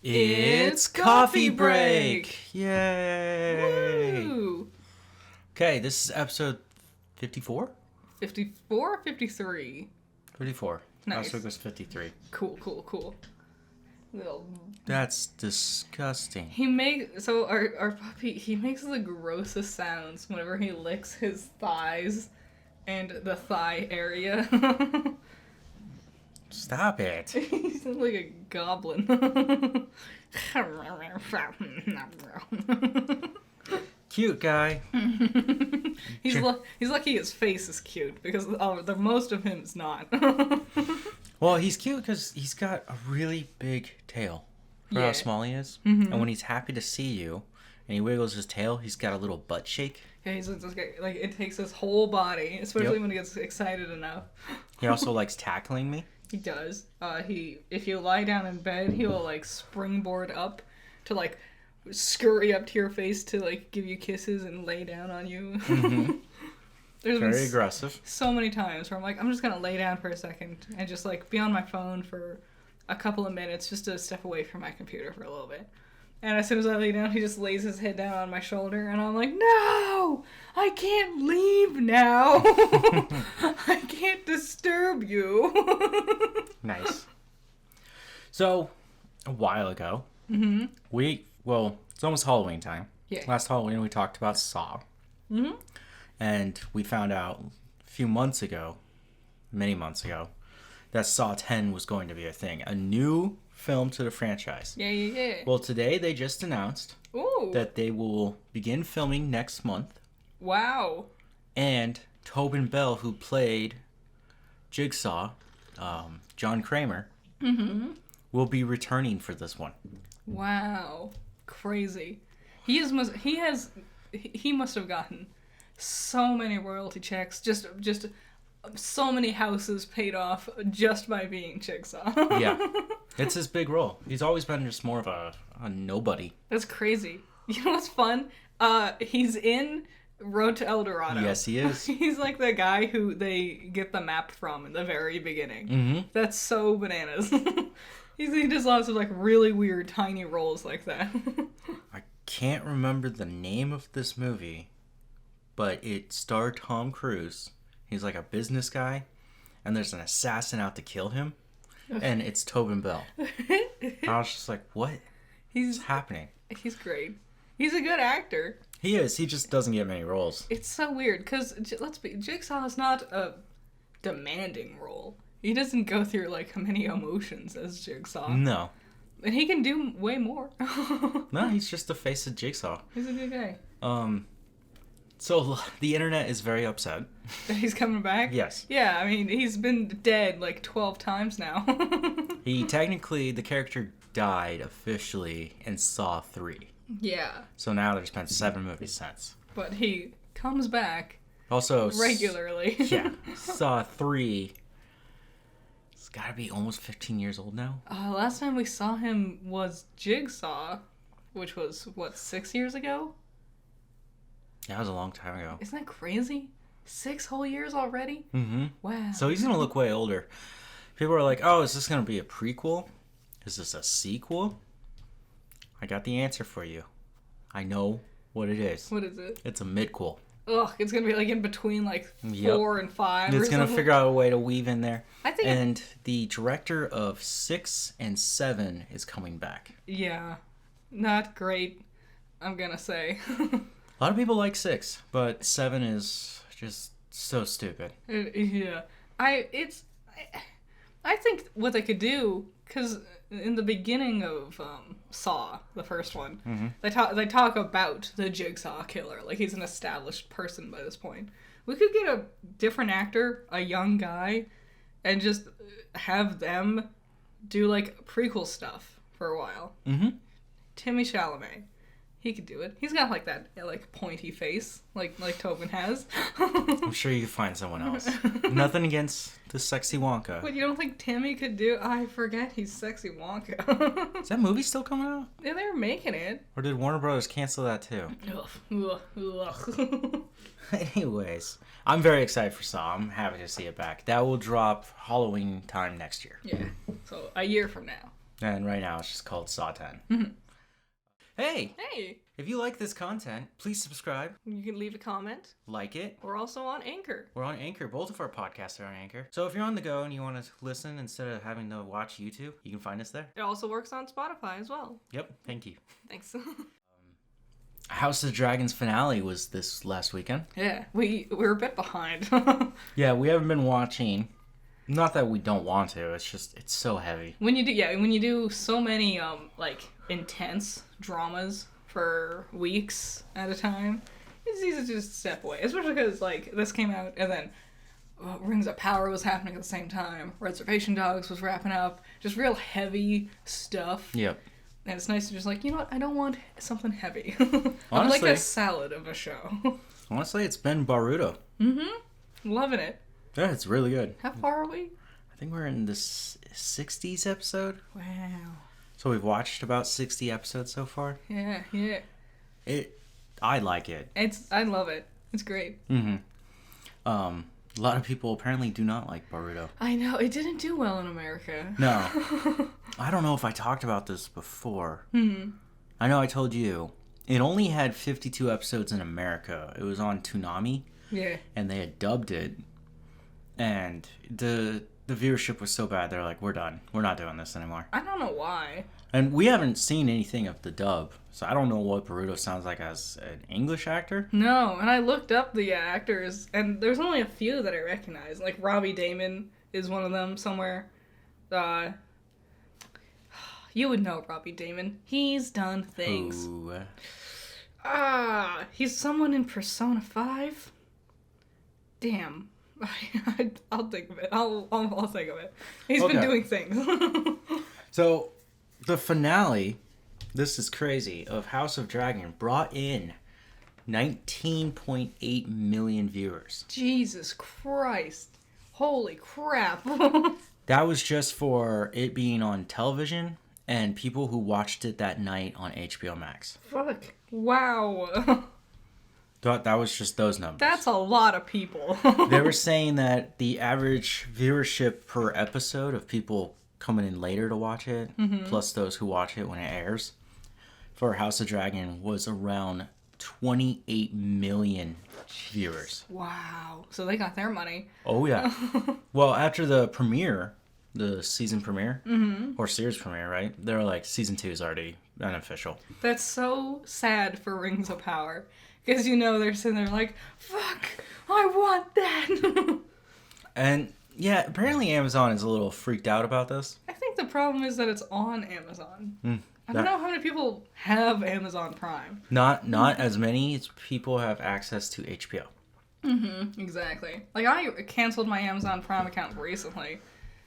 It's coffee break! Yay! Woo! Okay, this is episode 54? 54 or 53? 54. Nice. Last week was 53. Cool. Little... That's disgusting. Our puppy, he makes the grossest sounds whenever he licks his thighs and the thigh area. Stop it. He sounds like a goblin. Cute guy. He's lucky his face is cute because the most of him is not. Well, he's cute because he's got a really big tail for how small he is. Mm-hmm. And when he's happy to see you and he wiggles his tail, he's got a little butt shake. Yeah, he's just like it takes his whole body, especially when he gets excited enough. He also likes tackling me. He does. If you lie down in bed, he will like springboard up to like scurry up to your face to like give you kisses and lay down on you. Mm-hmm. There's Very aggressive. So many times where I'm like, I'm just gonna lay down for a second and just like be on my phone for a couple of minutes just to step away from my computer for a little bit. And as soon as I lay down, he just lays his head down on my shoulder, and I'm like, no! I can't leave now! I can't disturb you! Nice. So, a while ago, it's almost Halloween time. Yeah. Last Halloween, we talked about Saw. Mm-hmm. And we found out many months ago, that Saw 10 was going to be a thing. A new film to the franchise. Yeah. Well, today they just announced that they will begin filming next month. Wow. And Tobin Bell, who played Jigsaw, John Kramer, will be returning for this one. Wow. Crazy. He must have gotten so many royalty checks, just so many houses paid off just by being Jigsaw. Yeah. It's his big role. He's always been just more of a nobody. That's crazy. You know what's fun? He's in Road to El Dorado. Yes, he is. He's like the guy who they get the map from in the very beginning. Mm-hmm. That's so bananas. He does lots of like really weird tiny roles like that. I can't remember the name of this movie, but it starred Tom Cruise. He's like a business guy, and there's an assassin out to kill him, and it's Tobin Bell. I was just like, what is happening? He's great. He's a good actor. He is. He just doesn't get many roles. It's so weird, because, Jigsaw is not a demanding role. He doesn't go through, like, many emotions as Jigsaw. No. And he can do way more. No, he's just the face of Jigsaw. He's a good guy. So the internet is very upset. That he's coming back? Yes. Yeah, I mean, he's been dead, like, 12 times now. The character died officially in Saw 3. Yeah. So now there's been 7 movies since. But he comes back Also, regularly. Yeah. Saw 3. It's got to be almost 15 years old now. Last time we saw him was Jigsaw, which was, 6 years ago? Yeah, that was a long time ago. Isn't that crazy? 6 whole years already? Mm-hmm. Wow. So he's going to look way older. People are like, oh, is this going to be a prequel? Is this a sequel? I got the answer for you. I know what it is. What is it? It's a midquel. Ugh, it's going to be like in between like 4 and 5 It's going to figure out a way to weave in there. And the director of 6 and 7 is coming back. Yeah. Not great, I'm going to say. A lot of people like 6, but 7 is just so stupid. Yeah. I think what they could do, because in the beginning of Saw, the first one, they talk about the Jigsaw killer, like he's an established person by this point. We could get a different actor, a young guy, and just have them do like prequel stuff for a while. Mm-hmm. Timmy Chalamet. He could do it. He's got like that like pointy face, like Tobin has. I'm sure you could find someone else. Nothing against the sexy Wonka. What, you don't think Timmy could do? I forget he's sexy Wonka. Is that movie still coming out? Yeah, they're making it. Or did Warner Brothers cancel that too? Ugh. Anyways, I'm very excited for Saw. I'm happy to see it back. That will drop Halloween time next year. Yeah. So a year from now. And right now it's just called Saw 10. Hey! Hey, If you like this content, please subscribe, you can leave a comment. like it. We're also on Anchor. We're on Anchor. Both of our podcasts are on Anchor. So if you're on the go and you want to listen instead of having to watch YouTube, you can find us there. It also works on Spotify as well. Yep, thank you. Thanks. House of the Dragons finale was this last weekend. Yeah, we're a bit behind. Yeah, we haven't been watching. Not that we don't want to, it's just, it's so heavy. when you do so many like intense dramas for weeks at a time, it's easy to just step away. Especially because like this came out and then Rings of Power was happening at the same time. Reservation Dogs was wrapping up. Just real heavy stuff. Yep. And it's nice to just like, you know what, I don't want something heavy. I would like Honestly- a salad of a show. Honestly, it's been Baruto. Loving it. Yeah, it's really good. How far are we? I think we're in the 60s episode. Wow. So we've watched about 60 episodes so far. Yeah. I like it. I love it. It's great. A lot of people apparently do not like Baruto. I know, it didn't do well in America. No. I don't know if I talked about this before. I know I told you. It only had 52 episodes in America. It was on Toonami, Yeah. and they had dubbed it. And the viewership was so bad, they're like, we're done. We're not doing this anymore. I don't know why. And we haven't seen anything of the dub, so I don't know what Baruto sounds like as an English actor. No, and I looked up the actors, and there's only a few that I recognize. Like, Robbie Damon is one of them somewhere. You would know Robbie Damon. He's done things. Ooh. He's someone in Persona 5? Damn. I'll think of it. I'll think of it. He's been Okay. doing things. So, the finale, this is crazy, of House of Dragon brought in 19.8 million viewers. Jesus Christ. Holy crap. That was just for it being on television and people who watched it that night on HBO Max. Fuck. Wow. That was just those numbers. That's a lot of people. They were saying that the average viewership per episode of people coming in later to watch it, plus those who watch it when it airs, for House of Dragon was around 28 million viewers. Wow. So they got their money. Oh, yeah. Well, after the premiere, the season premiere, or series premiere, right? They were like, season 2 is already unofficial. That's so sad for Rings of Power. Because, you know, they're sitting there like, fuck, I want that. And, yeah, apparently Amazon is a little freaked out about this. I think the problem is that it's on Amazon. I don't know how many people have Amazon Prime. Not as many people have access to HBO. Exactly. Like, I canceled my Amazon Prime account recently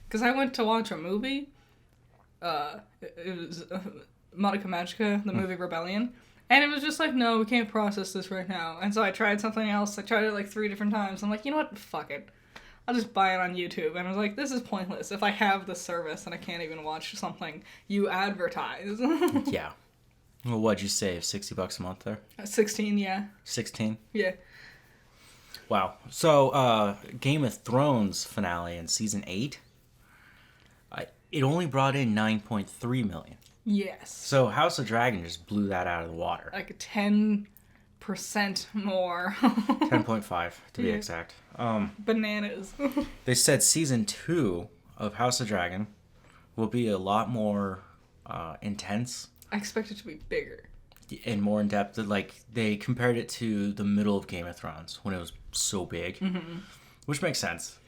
because I went to watch a movie. It was Monica Magica, the movie Rebellion. And it was just like, no, we can't process this right now. And so I tried something else. I tried it like 3 different times. I'm like, you know what? Fuck it. I'll just buy it on YouTube. And I was like, this is pointless if I have the service and I can't even watch something you advertise. Yeah. Well, what'd you save? $60 a month there? 16, yeah. 16? Yeah. Wow. So, Game of Thrones finale in season 8, it only brought in 9.3 million. Yes. So House of Dragon just blew that out of the water. Like 10% more. 10.5 to be Yeah. exact. Bananas. They said season 2 of House of Dragon will be a lot more intense I expect it to be bigger. and more in depth. Like, they compared it to the middle of Game of Thrones when it was so big, which makes sense.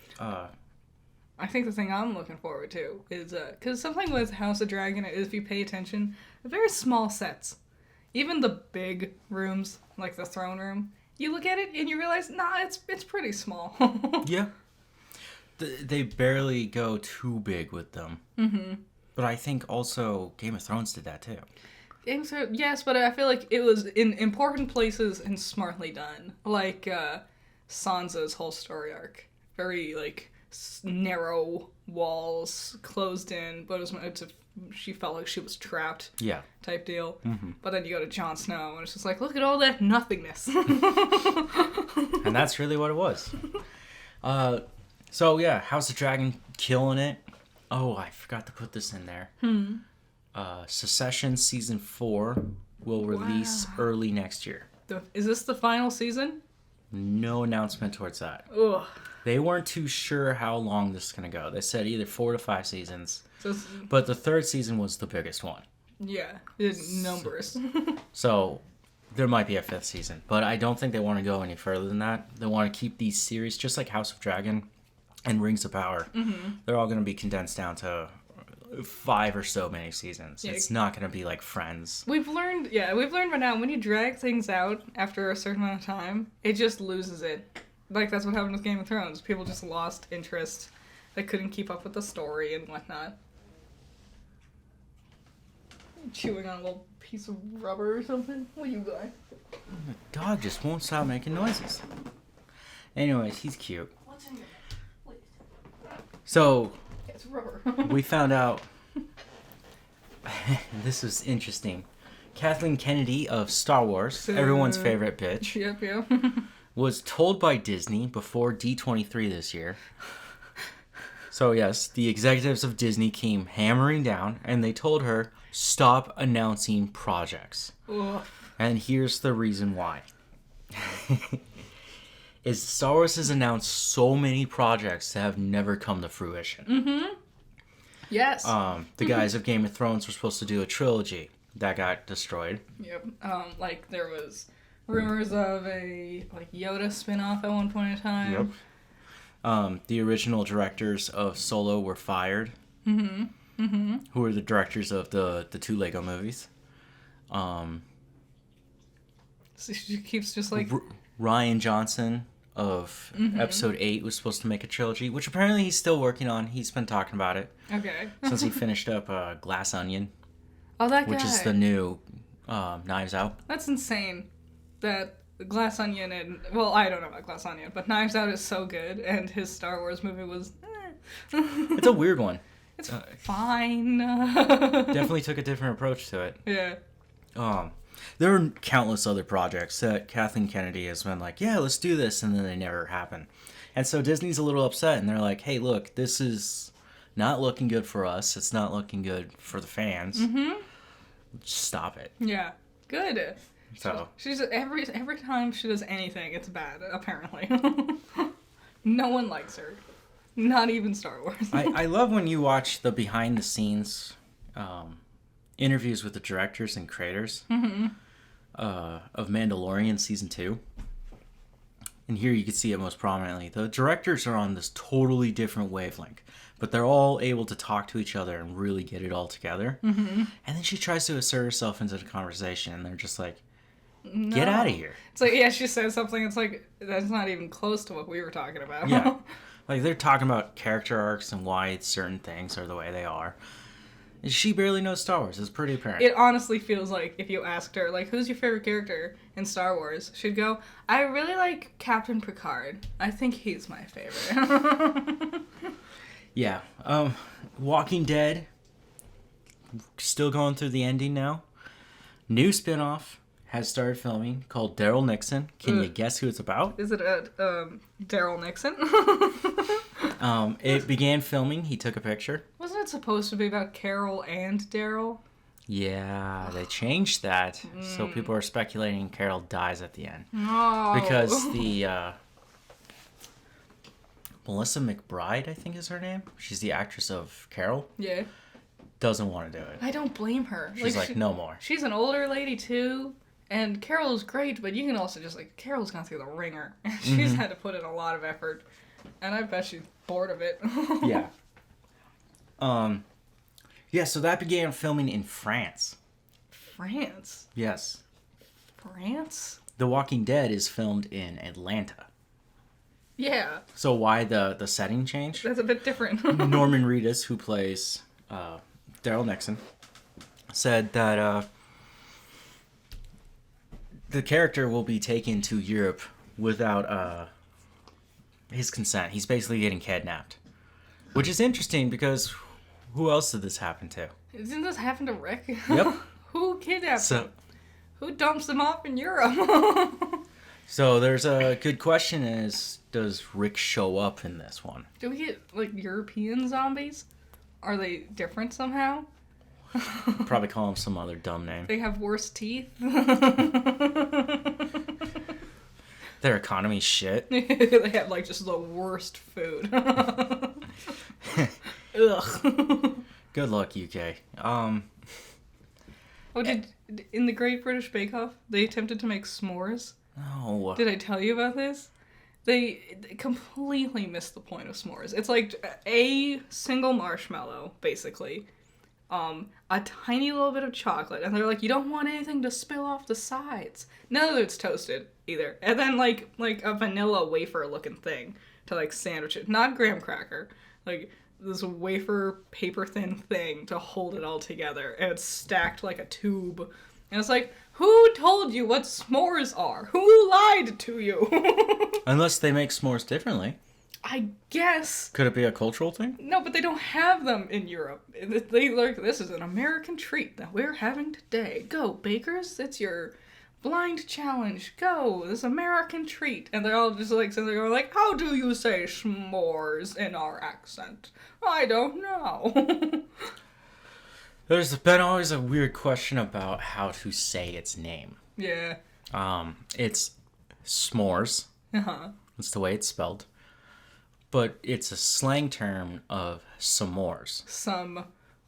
I think the thing I'm looking forward to is, because something with House of Dragon is, if you pay attention, they're very small sets. Even the big rooms, like the throne room, you look at it and you realize, nah, it's pretty small. Yeah. They barely go too big with them. But I think also Game of Thrones did that too. Yes, but I feel like it was in important places and smartly done. Like Sansa's whole story arc. Very, like, narrow walls, closed in, but she felt like she was trapped. Yeah. Type deal. But then you go to Jon Snow, and it's just like, look at all that nothingness. And that's really what it was. So yeah, House of Dragon killing it. Oh, I forgot to put this in there. Secession Season 4 will release early next year. Is this the final season? No announcement towards that. Ugh. They weren't too sure how long this is going to go. They said either 4 to 5 seasons. So But the third season was the biggest one. yeah, it's numbers. So there might be a 5th season. But I don't think they want to go any further than that. They want to keep these series, just like House of Dragon and Rings of Power. Mm-hmm. They're all going to be condensed down to 5 or so many seasons. Yeah. It's not going to be like Friends. We've learned by now, when you drag things out after a certain amount of time, it just loses it. Like, that's what happened with Game of Thrones. People just lost interest. They couldn't keep up with the story and whatnot. Chewing on a little piece of rubber or something? What you got? The dog just won't stop making noises. Anyways, he's cute. What's in your plate? So, It's rubber. we found out... This was interesting. Kathleen Kennedy of Star Wars, everyone's favorite bitch, Yep. was told by Disney before D23 this year. So yes, the executives of Disney came hammering down and they told her, stop announcing projects. Ugh. And here's the reason why. Is Star Wars has announced so many projects that have never come to fruition. Mm-hmm. Yes. The guys of Game of Thrones were supposed to do a trilogy. That got destroyed. Yep. Like there was rumors of a Yoda spin-off at one point in time. Yep. The original directors of Solo were fired. Mm-hmm. Mm-hmm. Who were the directors of the 2 Lego movies. So she keeps just like... Ryan Johnson of Episode 8 was supposed to make a trilogy, which apparently he's still working on. He's been talking about it. Okay. Since he finished up Glass Onion. Oh, that guy. Which is the new Knives Out. That's insane. That Glass Onion and... Well, I don't know about Glass Onion, but Knives Out is so good, and his Star Wars movie was... It's a weird one. It's fine. Definitely took a different approach to it. Yeah. There are countless other projects that Kathleen Kennedy has been like, yeah, let's do this, and then they never happen. And so Disney's a little upset, and they're like, hey, look, this is not looking good for us. It's not looking good for the fans. Mm-hmm. Just stop it. Yeah. Good. So She's every time she does anything, it's bad, apparently. No one likes her. Not even Star Wars. I love when you watch the behind-the-scenes interviews with the directors and creators of Mandalorian Season 2. And here you can see it most prominently. The directors are on this totally different wavelength, but they're all able to talk to each other and really get it all together. Mm-hmm. And then she tries to assert herself into the conversation, and they're just like, get out of here. It's like, yeah, she says something, it's like, that's not even close to what we were talking about. Yeah. Like, they're talking about character arcs and why certain things are the way they are. And she barely knows Star Wars. It's pretty apparent. It honestly feels like if you asked her, like, who's your favorite character in Star Wars? She'd go, I really like Captain Picard. I think he's my favorite. Yeah. Walking Dead. Still going through the ending now. New spinoff has started filming called Daryl Nixon. Can you guess who it's about? Is it Daryl Nixon? It began filming. He took a picture. Wasn't it supposed to be about Carol and Daryl? Yeah, they changed that. So people are speculating Carol dies at the end. No. Because the... Melissa McBride, I think is her name. She's the actress of Carol. Yeah. Doesn't want to do it. I don't blame her. She's like, no more. She's an older lady, too. And Carol's great, but you can also just, like, Carol's gone through the ringer. She's had to put in a lot of effort. And I bet she's bored of it. Yeah. Yeah, so that began filming in France. France? Yes. France? The Walking Dead is filmed in Atlanta. Yeah. So why the setting change? That's a bit different. Norman Reedus, who plays Daryl Nixon, said that the character will be taken to Europe without his consent. He's basically getting kidnapped. Which is interesting because who else did this happen to? Didn't this happen to Rick? Yep. Who kidnapped him? Who dumps him off in Europe? So there's a good question is, does Rick show up in this one? Do we get, like, European zombies? Are they different somehow? Probably call them some other dumb name. They have worse teeth. Their economy's shit. They have like just the worst food. Ugh. Good luck, UK. Oh, in the Great British Bake Off, they attempted to make s'mores? No. Did I tell you about this? They completely missed the point of s'mores. It's like a single marshmallow, basically. A tiny little bit of chocolate, and they're like, you don't want anything to spill off the sides. None of it's toasted, either. And then, like a vanilla wafer-looking thing to, like, sandwich it. Not graham cracker. Like, this wafer, paper-thin thing to hold it all together, and it's stacked like a tube. And it's like, who told you what s'mores are? Who lied to you? Unless they make s'mores differently. I guess. Could it be a cultural thing? No, but they don't have them in Europe. They like, this is an American treat that we're having today. Go, bakers, it's your blind challenge. Go, this American treat. And they're all just like sitting there going like, how do you say s'mores in our accent? I don't know. There's been always a weird question about how to say its name. Yeah. It's s'mores. Uh-huh. That's the way it's spelled. But it's a slang term of s'mores. Some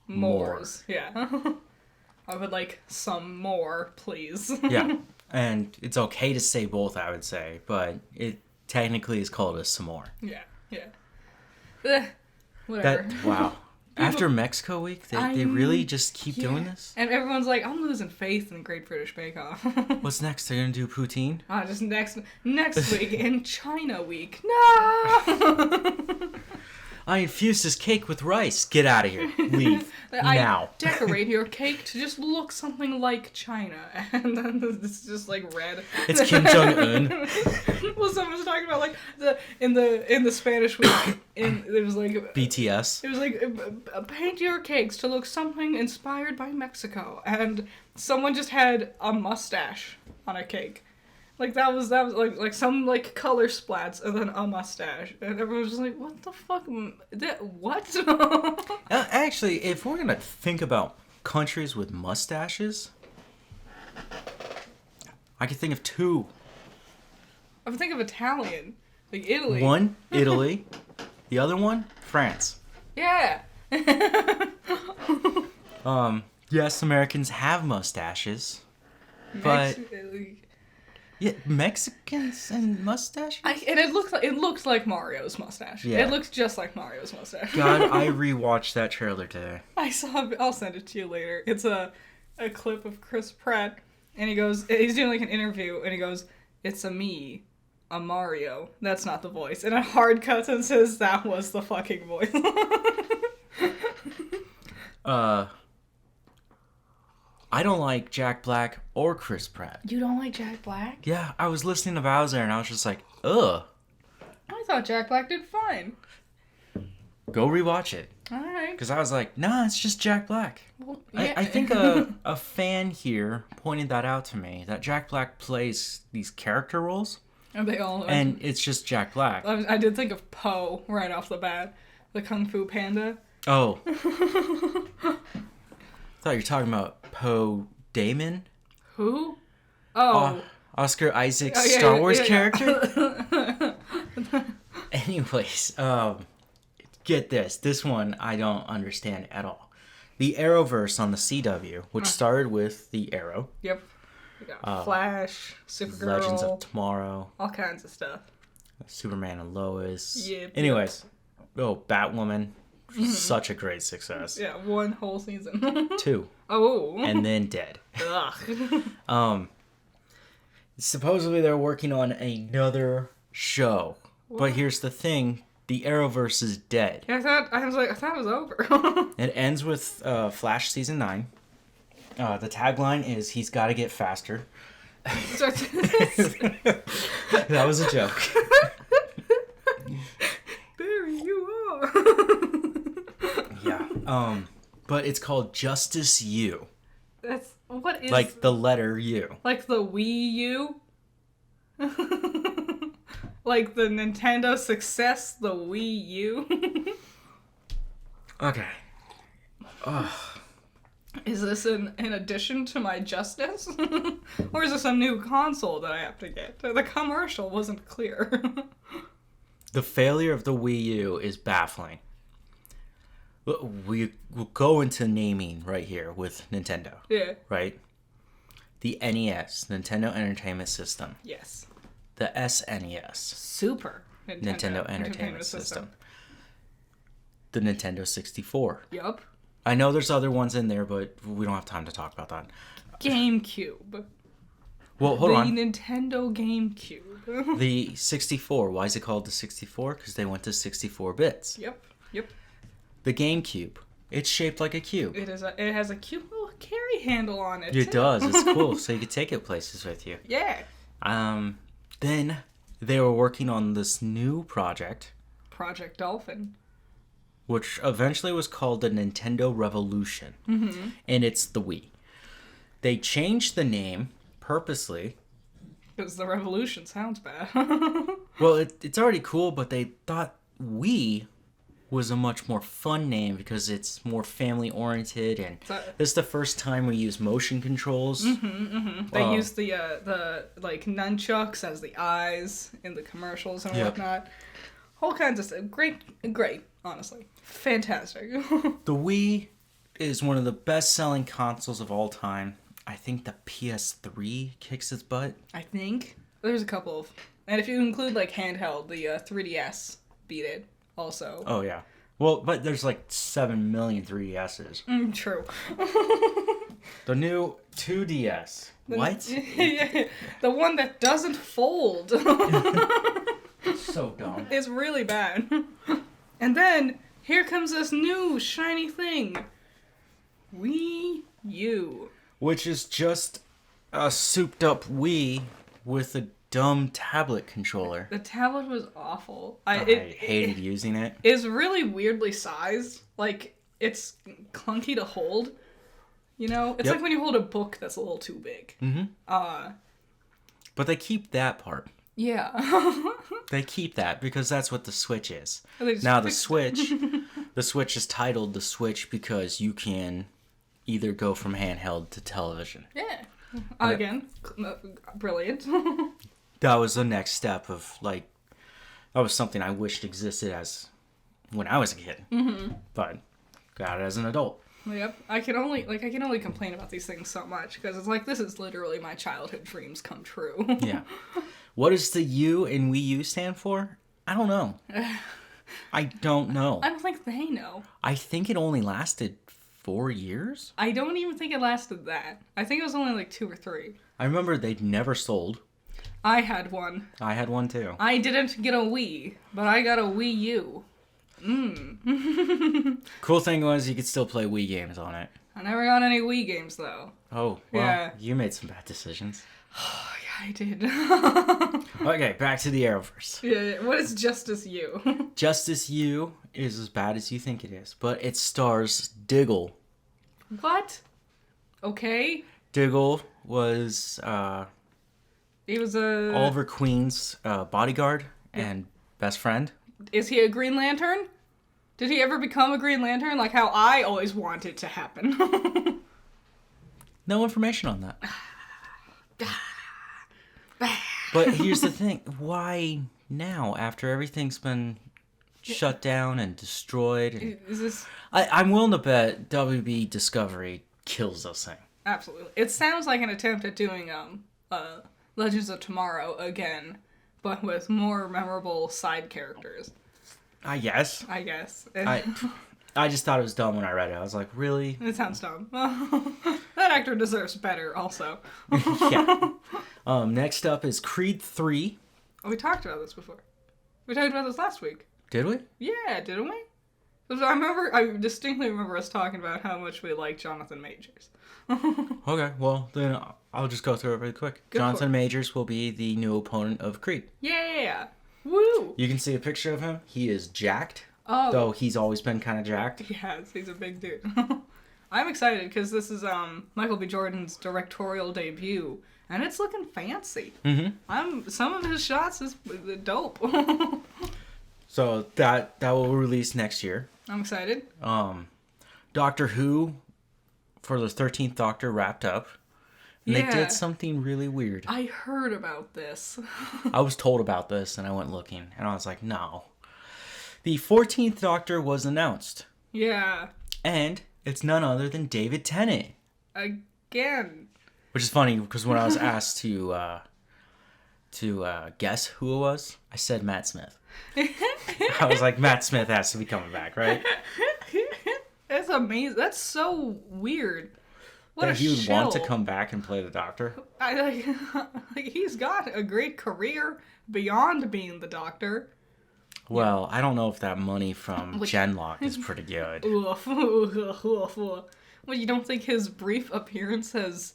mores. Yeah. I would like some more, please. Yeah. And it's okay to say both, I would say. But it technically is called a s'more. Yeah. Yeah. Whatever. Wow. After Mexico Week, they really just keep doing this? And everyone's like, I'm losing faith in Great British Bake Off. What's next? They're going to do poutine? Just next week in China Week. No! I infused this cake with rice. Get out of here. Leave. Now. Decorate your cake to just look something like China. And then it's just like red. It's Kim Jong-un. Well, someone was talking about like in the Spanish Week, it was like BTS. It was like paint your cakes to look something inspired by Mexico, and someone just had a mustache on a cake. Like that was like some like color splats and then a mustache, and everyone was just like, "What the fuck? What?" Actually, if we're gonna think about countries with mustaches, I could think of two. I would think of Italian, like Italy. One, Italy. The other one, France. Yeah. Yes, Americans have mustaches, but yeah, Mexicans and mustaches. And it looked like Mario's mustache. Yeah. It looks just like Mario's mustache. God, I rewatched that trailer today. I'll send it to you later. It's a clip of Chris Pratt, and he's doing like an interview, and he goes, "It's a Mario. That's not the voice." And a hard cut and says that was the fucking voice. I don't like Jack Black or Chris Pratt. You don't like Jack Black? Yeah, I was listening to Bowser and I was just like, ugh. I thought Jack Black did fine. Go rewatch it. Alright. Because I was like, nah, it's just Jack Black. Well, yeah. I think a fan here pointed that out to me, that Jack Black plays these character roles. And they all... And it's just Jack Black. I did think of Po right off the bat. The Kung Fu Panda. Oh. I thought you were talking about Poe Dameron. Who? Oh. Oscar Isaac's Oh, yeah, Star Wars yeah. character? Anyways, get this. This one I don't understand at all. The Arrowverse on the CW, which started with The Arrow. Yep. We got Flash, Supergirl. Legends of Tomorrow. All kinds of stuff. Superman and Lois. Yep. Anyways. Oh, Batwoman. Such a great success. Yeah, one whole season. 2. Oh. And then dead. Ugh. Supposedly they're working on another show. What? But here's the thing. The Arrowverse is dead. Yeah, I thought it was over. It ends with Flash Season 9. The tagline is, he's got to get faster. That was a joke. Barry, you are. Yeah. But it's called Justice U. What is... Like the letter U. Like the Wii U? Like the Nintendo success, the Wii U? Okay. Is this in addition to my Justice? Or is this a new console that I have to get? The commercial wasn't clear. The failure of the Wii U is baffling. We will go into naming right here with Nintendo. Yeah. Right? The NES, Nintendo Entertainment System. Yes. The SNES, Super Nintendo Entertainment System. The Nintendo 64. Yup. I know there's other ones in there, but we don't have time to talk about that. GameCube. Well, hold on. The Nintendo GameCube. The 64. Why is it called the 64? Because they went to 64 bits. Yep. Yep. The GameCube. It's shaped like a cube. It has a cute little carry handle on it. It too. does. It's cool. So you can take it places with you. Yeah. Then they were working on this new project, Project Dolphin. which eventually was called the Nintendo Revolution. Mm-hmm. And it's the Wii. They changed the name purposely. Because the Revolution sounds bad. Well, it's already cool, but they thought Wii was a much more fun name because it's more family oriented, and this is the first time we use motion controls. They use the like nunchucks as the eyes in the commercials and whatnot. Whole kinds of stuff. Great, honestly. Fantastic. The Wii is one of the best selling consoles of all time. I think the PS3 kicks its butt. I think there's a couple of, and if you include like handheld, the 3DS beat it. Also. Oh, yeah. Well, but there's like 7 million 3DSs. True. The new 2DS. What? The one that doesn't fold. So dumb. It's really bad. And then, here comes this new shiny thing. Wii U. Which is just a souped up Wii with a dumb tablet controller. The tablet was awful. I hated using it. It's really weirdly sized. Like, it's clunky to hold. You know? It's like when you hold a book that's a little too big. Mm-hmm. But they keep that part. Yeah. They keep that because that's what the Switch is. Now the Switch is titled the Switch because you can either go from handheld to television. Yeah. Again, brilliant. That was the next step of, like, that was something I wished existed as when I was a kid. Mm-hmm. But got it as an adult. Yep. I can only complain about these things so much because it's like, this is literally my childhood dreams come true. Yeah. What does the U in Wii U stand for? I don't know. I don't know. I don't think they know. I think it only lasted 4 years? I don't even think it lasted that. I think it was only like 2 or 3. I remember they'd never sold. I had one. I had one too. I didn't get a Wii, but I got a Wii U. Cool thing was you could still play Wii games on it. I never got any Wii games though. Oh, well, yeah. You made some bad decisions. Oh, yeah, I did. Okay, back to the Arrowverse. Yeah, what is Justice U? Justice U is as bad as you think it is, but it stars Diggle. What? Okay. Diggle was He was a... Oliver Queen's bodyguard and best friend. Is he a Green Lantern? Did he ever become a Green Lantern like how I always wanted to happen? No information on that. But here's the thing. Why now, after everything's been shut down and destroyed? And Is this... I'm willing to bet WB Discovery kills this thing. Absolutely. It sounds like an attempt at doing Legends of Tomorrow again, but with more memorable side characters. I guess. I guess. I just thought it was dumb when I read it. I was like, really? It sounds dumb. That actor deserves better, also. Yeah. Next up is Creed 3. Oh, we talked about this before. We talked about this last week. Did we? Yeah, didn't we? I distinctly remember us talking about how much we like Jonathan Majors. Okay, well, then I'll just go through it really quick. Jonathan Majors will be the new opponent of Creed. Yeah! Woo! You can see a picture of him. He is jacked. Oh. Though he's always been kind of jacked. Yes, he's a big dude. I'm excited because this is Michael B. Jordan's directorial debut, and it's looking fancy. Mm-hmm. Some of his shots is dope. So that will release next year. I'm excited. Doctor Who for the 13th Doctor wrapped up. And they did something really weird. I heard about this. I was told about this and I went looking and I was like, no. The 14th Doctor was announced. Yeah. And it's none other than David Tennant. Again. Which is funny because when I was asked to guess who it was, I said Matt Smith. I was like, Matt Smith has to be coming back, right? That's amazing. That's so weird. What that a he would shell. want to come back and play the Doctor. Like he's got a great career beyond being the Doctor. Well, I don't know if that money from Genlock is pretty good. Well, you don't think his brief appearance as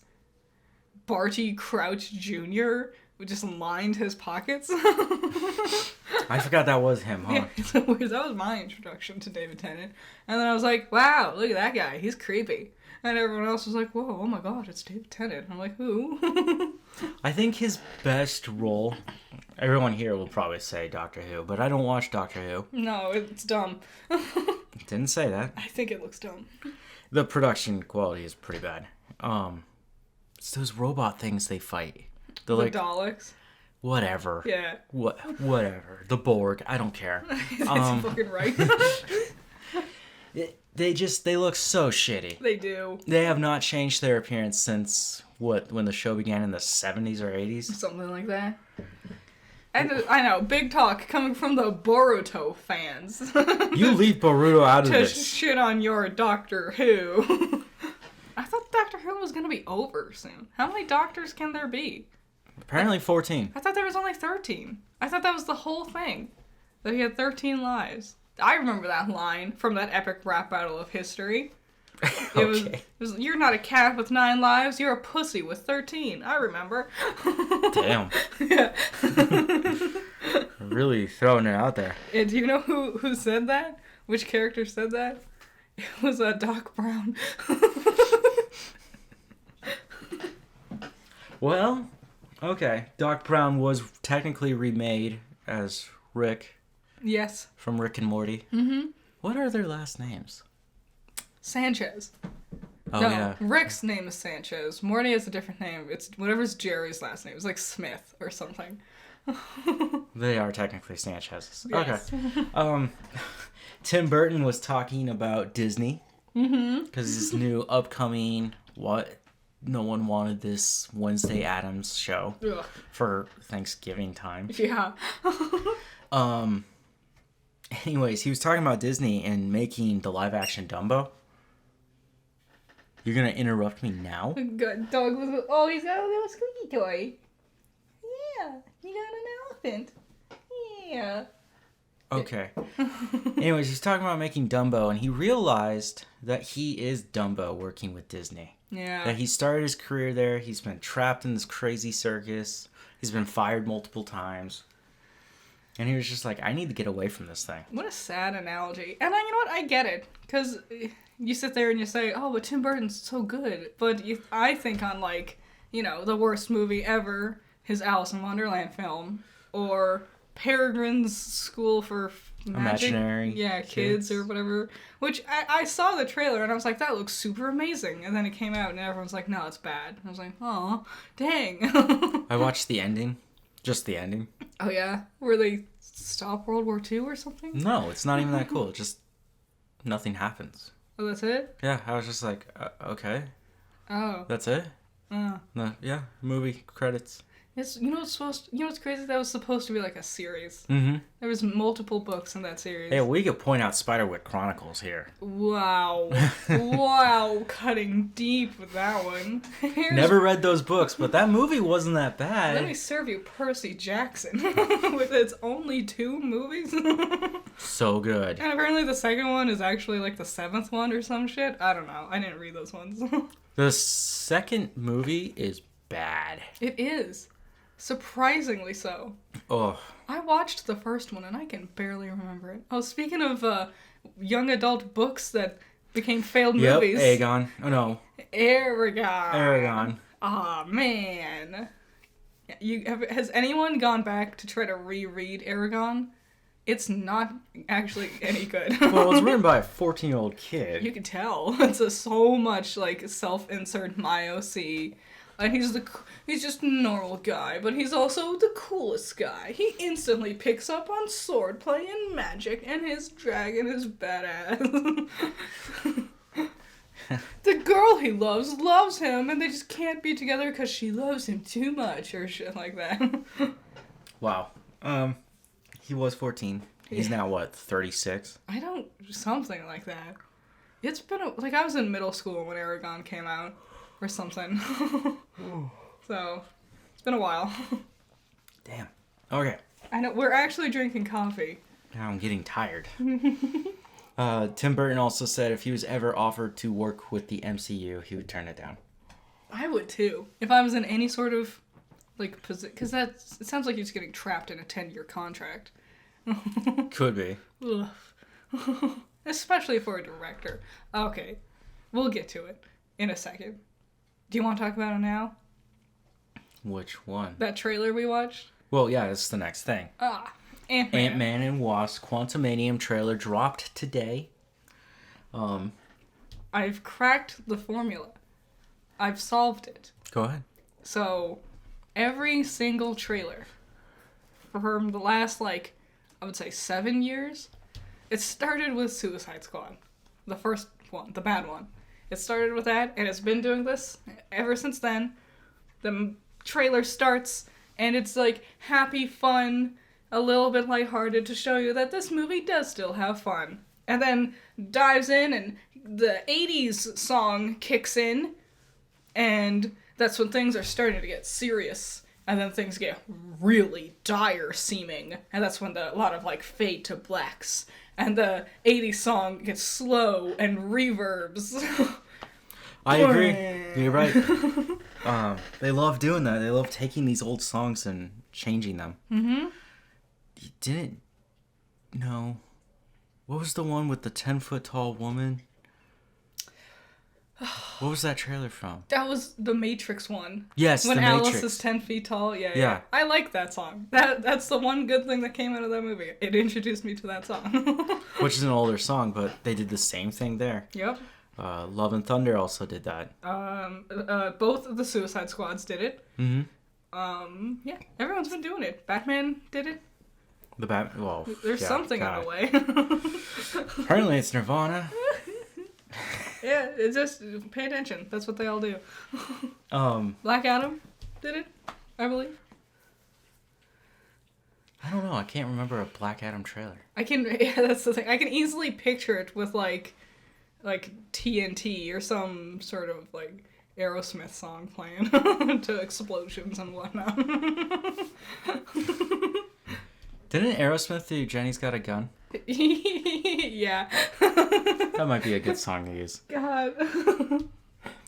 Barty Crouch Jr. just lined his pockets? I forgot that was him, huh? Yeah, that was my introduction to David Tennant. And then I was like, wow, look at that guy. He's creepy. And everyone else was like, whoa, oh my god, it's David Tennant. I'm like, who? I think his best role, everyone here will probably say Doctor Who, but I don't watch Doctor Who. No, it's dumb. Didn't say that. I think it looks dumb. The production quality is pretty bad. It's those robot things they fight. The Daleks? Whatever. Yeah. Whatever. The Borg. I don't care. It's fucking right. They look so shitty. They do. They have not changed their appearance since when the show began in the 70s or 80s? Something like that. I know, big talk coming from the Boruto fans. You leave Boruto out of to this. Shit on your Doctor Who. I thought Doctor Who was gonna be over soon. How many Doctors can there be? Apparently 14. I thought there was only 13. I thought that was the whole thing. That he had 13 lives. I remember that line from that epic rap battle of history. Okay. It was, you're not a cat with 9 lives, you're a pussy with 13. I remember. Damn. Yeah. Really throwing it out there. And do you know who said that? Which character said that? It was Doc Brown. Well, okay. Doc Brown was technically remade as Rick Yes. from Rick and Morty. Mm-hmm. What are their last names? Sanchez. Oh, no, yeah. Rick's name is Sanchez. Morty has a different name. It's whatever's Jerry's last name. It's like Smith or something. They are technically Sanchez's. Yes. Okay. Tim Burton was talking about Disney. Mm-hmm. Because his new upcoming, no one wanted this Wednesday Addams show Ugh. for Thanksgiving time. Yeah. Anyways, he was talking about Disney and making the live action Dumbo. You're gonna interrupt me now? Good dog with he's got a little squeaky toy. Yeah, he got an elephant. Yeah. Okay. Anyways, he's talking about making Dumbo, and he realized that he is Dumbo working with Disney. Yeah. That he started his career there. He's been trapped in this crazy circus. He's been fired multiple times. And he was just like, I need to get away from this thing. What a sad analogy. And you know what? I get it. Because you sit there and you say, oh, but Tim Burton's so good. But I think on, like, the worst movie ever, his Alice in Wonderland film, or Peregrine's School for Magic. Imaginary. Yeah, kids or whatever. Which I saw the trailer and I was like, that looks super amazing. And then it came out and everyone's like, no, it's bad. And I was like, oh, dang. I watched the ending. Just the ending. Oh, yeah? Where they stop World War II or something? No, it's not even that cool. Just nothing happens. Oh, that's it? Yeah, I was just like, okay. Oh. That's it? No, yeah, movie credits. It's what's crazy? That was supposed to be like a series. Mm-hmm. There was multiple books in that series. Hey, we could point out Spiderwick Chronicles here. Wow. Wow, cutting deep with that one. Never read those books, but that movie wasn't that bad. Let me serve you Percy Jackson with its only 2 movies. So good. And apparently the second one is actually like the 7th one or some shit. I don't know. I didn't read those ones. The second movie is bad. It is. Surprisingly so. Oh. I watched the first one and I can barely remember it. Oh, speaking of young adult books that became failed movies. Yep, Aegon. Oh, no. Eragon. Aw, man. Has anyone gone back to try to reread Eragon? It's not actually any good. Well, it was written by a 14-year-old kid. You can tell. It's so much like self-insert MyOC. And he's just a normal guy, but he's also the coolest guy. He instantly picks up on swordplay and magic, and his dragon is badass. The girl he loves him, and they just can't be together because she loves him too much, or shit like that. Wow. He was 14. He's now, what, 36? Something like that. It's been, I was in middle school when Aragon came out, or something. So, it's been a while. Damn. Okay. I know, we're actually drinking coffee. Now I'm getting tired. Tim Burton also said if he was ever offered to work with the MCU, he would turn it down. I would too. If I was in any sort of, position, because it sounds like he's getting trapped in a 10-year contract. Could be. Especially for a director. Okay, we'll get to it in a second. Do you want to talk about it now? Which one? That trailer we watched? Well, yeah, that's the next thing. Ant-Man. Ant-Man and Wasp Quantumanium trailer dropped today. I've cracked the formula. I've solved it. Go ahead. So, every single trailer from the last, I would say 7 years, it started with Suicide Squad. The first one, the bad one. It started with that, and it's been doing this ever since then. The trailer starts, and it's happy, fun, a little bit lighthearted to show you that this movie does still have fun. And then dives in, and the 80s song kicks in, and that's when things are starting to get serious. And then things get really dire seeming, and that's when a lot of fade to blacks, and the 80s song gets slow and reverbs. I agree. You're right. They love doing that. They love taking these old songs and changing them. Mm-hmm. You didn't... No. What was the one with the 10-foot-tall woman? What was that trailer from? That was the Matrix one. Yes, when the Alice Matrix. is 10 feet tall. Yeah. I like that song. That's the one good thing that came out of that movie. It introduced me to that song. Which is an older song, but they did the same thing there. Yep. Love and Thunder also did that. Both of the Suicide Squads did it. Mm-hmm. Yeah, everyone's been doing it. Batman did it. There's something on the way. Apparently it's Nirvana. Yeah, it's just pay attention. That's what they all do. Black Adam did it, I believe. I don't know. I can't remember a Black Adam trailer. Yeah, that's the thing. I can easily picture it with like TNT or some sort of Aerosmith song playing to explosions and whatnot. Didn't Aerosmith do Jenny's Got a Gun? Yeah. That might be a good song to use. God.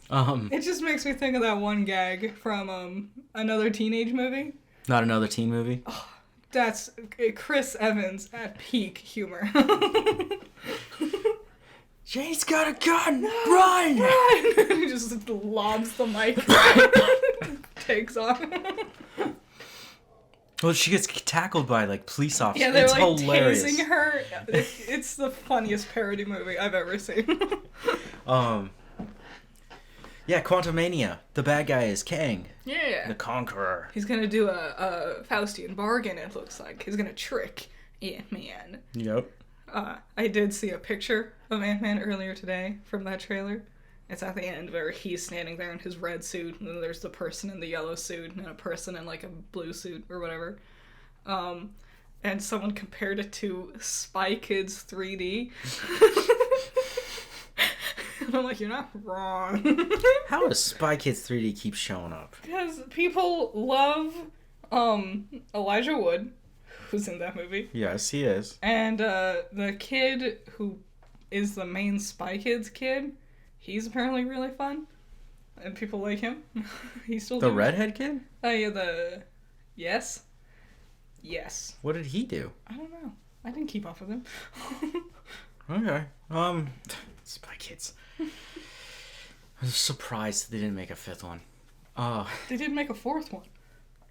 It just makes me think of that one gag from another teenage movie. Not another teen movie? Oh, that's Chris Evans at peak humor. Jenny's got a gun! Run! He just lobs the mic. Takes off. Well, she gets tackled by police officers. Yeah, they're it's hilarious. tasing her. It's the funniest parody movie I've ever seen. Yeah, Quantumania. The bad guy is Kang. Yeah. The Conqueror. He's gonna do a Faustian bargain, it looks like. He's gonna trick Ant-Man. Yep. I did see a picture of Ant-Man earlier today from that trailer. It's at the end where he's standing there in his red suit, and then there's the person in the yellow suit, and a person in a blue suit or whatever. And someone compared it to Spy Kids 3D. And I'm like, you're not wrong. How does Spy Kids 3D keep showing up? Because people love Elijah Wood, who's in that movie. Yes, he is. And the kid who is the main Spy Kids kid, he's apparently really fun. And people like him. He's still the redhead kid? Yeah, Yes. Yes. What did he do? I don't know. I didn't keep up with him. Okay. Spy Kids. I'm surprised they didn't make a fifth one. They didn't make a fourth one.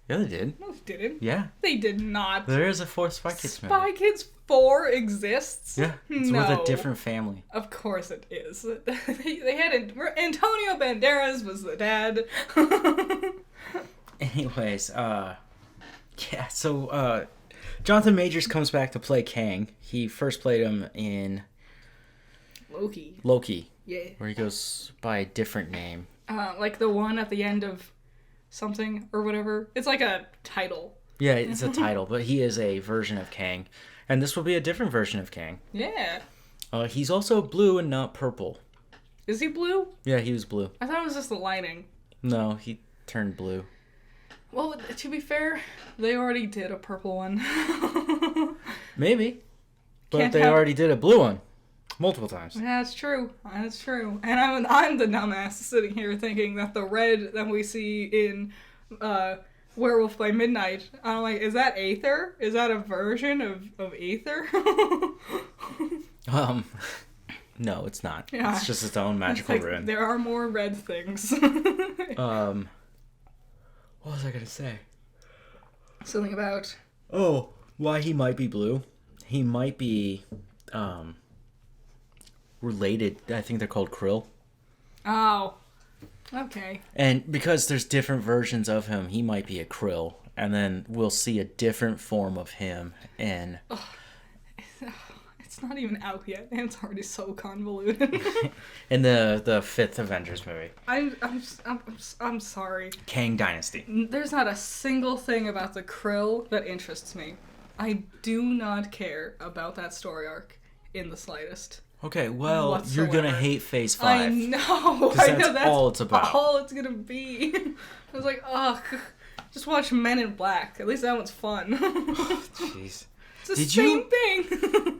Yeah, they did. No, they didn't. Yeah. They did not. There is a fourth Spy Kids movie. Spy Kids 4 exists? Yeah. It's No. with a different family. Of course it is. They had Antonio Banderas was the dad. Anyways, yeah, so, Jonathan Majors comes back to play Kang. He first played him in Loki, Yeah. where he goes by a different name. Like the one at the end of something or whatever. It's like a title. Yeah, it's a title, but he is a version of Kang. And this will be a different version of Kang. Yeah. He's also blue and not purple. Is he blue? Yeah, he was blue. I thought it was just the lighting. No, he turned blue. Well, to be fair, they already did a purple one. Maybe. But Can't they have- already did a blue one. Multiple times. Yeah, that's true. That's true. And I'm the dumbass sitting here thinking that the red that we see in Werewolf by Midnight, I'm like, is that Aether? Is that a version of Aether? No, it's not. Yeah. It's just its own magical Like, rune. there are more red things. What was I gonna say? Something about... Oh, why he might be blue? He might be, related. I think they're called Krill. Oh. Okay. And because there's different versions of him, he might be a Krill. And then we'll see a different form of him in... It's not even out yet, and it's already so convoluted. in the fifth Avengers movie. I'm sorry. Kang Dynasty. There's not a single thing about the Krill that interests me. I do not care about that story arc in the slightest. Okay, well, Whatsoever. you're gonna hate Phase 5. I know. That's all it's about. All it's gonna be. I was like, ugh. Just watch Men in Black. At least that one's fun. Jeez. It's the Did same you- thing.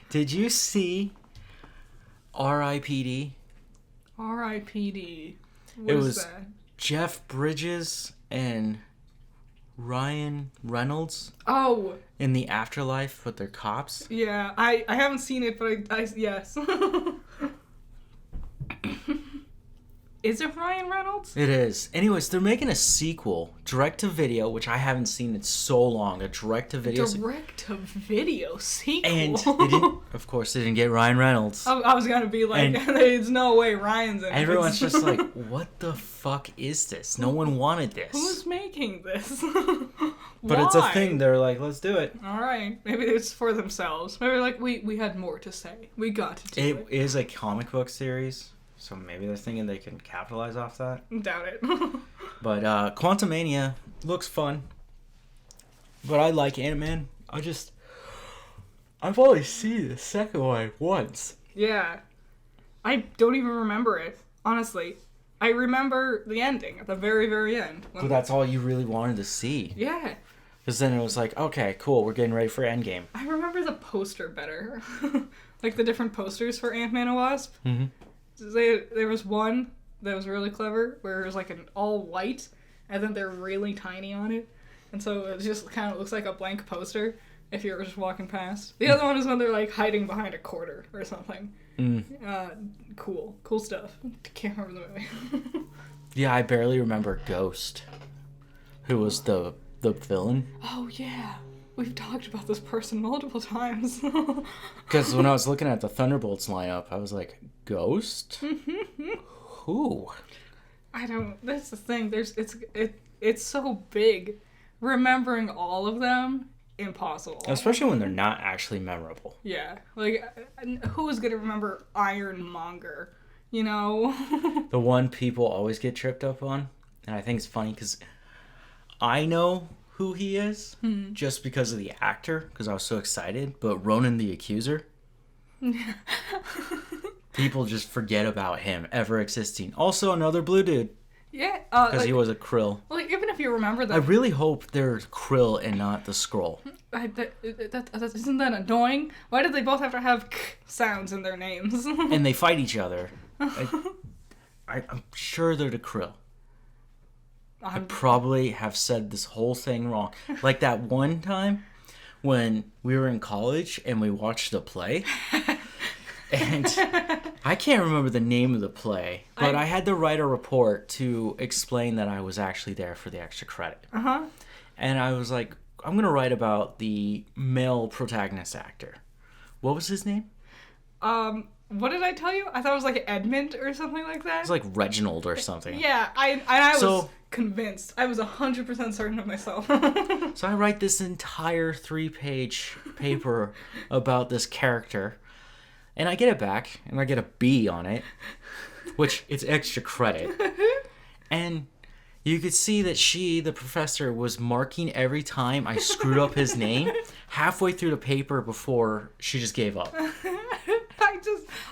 Did you see R.I.P.D.? R.I.P.D. What It is was that? Jeff Bridges and Ryan Reynolds Oh, in the afterlife with their cops. yeah. I haven't seen it, but I yes. Is it Ryan Reynolds? It is. Anyways, they're making a sequel, direct to video, which I haven't seen in so long. A direct to video. Direct-to-video sequel. And they didn't, of course, they didn't get Ryan Reynolds. I was gonna be like, And- there's no way Ryan's in it. Everyone's just like, what the fuck is this? No one wanted this. Who's making this? But it's a Why? thing. They're like, let's do it. All right, maybe it's for themselves. Maybe like we had more to say. We got to do It is a comic book series, so maybe they're thinking they can capitalize off that. Doubt it. But Quantumania looks fun. But I like Ant-Man. I've only seen the second one once. Yeah, I don't even remember it. Honestly, I remember the ending at the very, very end. But that's all you really wanted to see. Yeah, Because then it was like, okay, cool, we're getting ready for Endgame. I remember the poster better. Like the different posters for Ant-Man and Wasp. Mm-hmm. There was one that was really clever where it was like an all white and then they're really tiny on it. And so it just kind of looks like a blank poster if you're just walking past. The other one is when they're like hiding behind a quarter or something. Cool stuff. Can't remember the movie. Yeah, I barely remember Ghost, who was the villain. Oh yeah, we've talked about this person multiple times. Because when I was looking at the Thunderbolts lineup, I was like, Ghost? Who? I don't. That's the thing. It's so big. Remembering all of them, impossible. Especially when they're not actually memorable. Yeah, like who is gonna remember Ironmonger? You know. The one people always get tripped up on, and I think it's funny because I know who he is just because of the actor, because I was so excited. But Ronan the Accuser, people just forget about him ever existing. Also, another blue dude, Yeah, because he was a Krill. Like even if you remember I that, really hope they're Krill and not the Skrull. isn't that annoying? Why did they both have to have k sounds in their names? And they fight each other. I'm sure they're the Krill. I probably have said this whole thing wrong. Like that one time when we were in college and we watched a play. And I can't remember the name of the play, but I had to write a report to explain that I was actually there for the extra credit. Uh-huh. And I was like, I'm going to write about the male protagonist actor. What was his name? What did I tell you? I thought it was like Edmund or something like that. It was like Reginald or something. Yeah, I was convinced. I was 100% certain of myself. So I write this entire 3-page paper about this character, and I get it back, and I get a B on it, which it's extra credit. And you could see that the professor, was marking every time I screwed up his name halfway through the paper before she just gave up.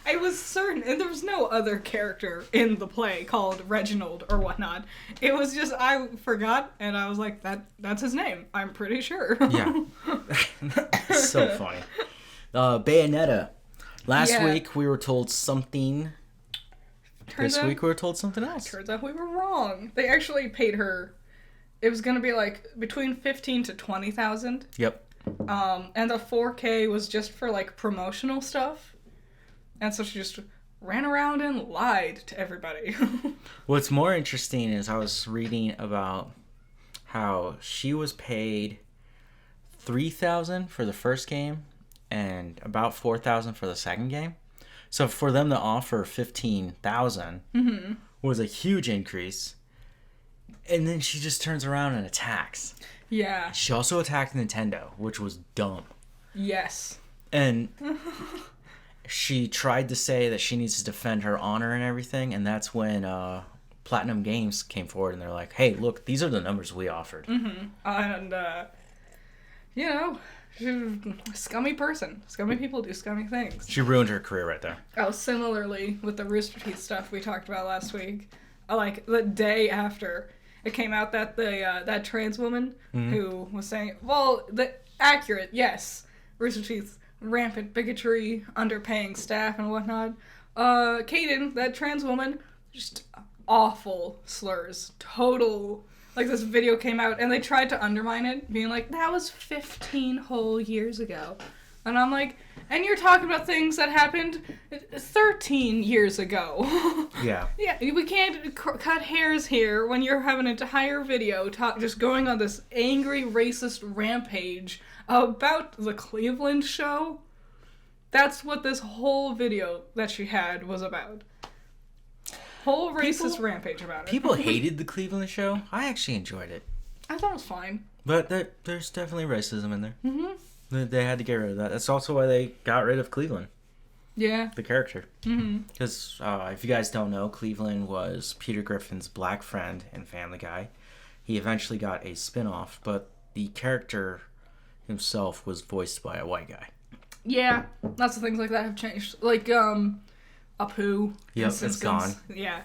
I was certain, and there was no other character in the play called Reginald or whatnot. It was just, I forgot, and I was like, that's his name. I'm pretty sure. Yeah. So funny. Bayonetta. Last week we were told something. This week we were told something else. Turns out we were wrong. They actually paid her, it was going to be like between 15 to 20,000. Yep. And the 4K was just for like promotional stuff. And so she just ran around and lied to everybody. What's more interesting is I was reading about how she was paid $3,000 for the first game and about $4,000 for the second game. So for them to offer $15,000 was a huge increase. And then she just turns around and attacks. Yeah. She also attacked Nintendo, which was dumb. Yes. And she tried to say that she needs to defend her honor and everything, and that's when Platinum Games came forward and they're like, hey, look, these are the numbers we offered. Mm-hmm. And, you know, she's a scummy person. Scummy people do scummy things. She ruined her career right there. Oh, similarly with the Rooster Teeth stuff we talked about last week, like the day after it came out that that trans woman who was saying, well, accurate, yes, Rooster Teeth, rampant bigotry, underpaying staff and whatnot. Kaden, that trans woman, just awful slurs. Total. Like, this video came out and they tried to undermine it, being like, that was 15 whole years ago. And I'm like, and you're talking about things that happened 13 years ago. Yeah. Yeah, we can't cut hairs here when you're having an entire video just going on this angry, racist rampage about the Cleveland show. That's what this whole video that she had was about. Whole racist rampage about it. People hated the Cleveland show. I actually enjoyed it. I thought it was fine. But there's definitely racism in there. Mm-hmm. They had to get rid of that. That's also why they got rid of Cleveland. Yeah. The character. Mm-hmm. Because if you guys don't know, Cleveland was Peter Griffin's black friend in Family Guy. He eventually got a spin-off, but the character himself was voiced by a white guy. Yeah, lots of things like that have changed. Like, Apu. Yep, it's gone. Yeah.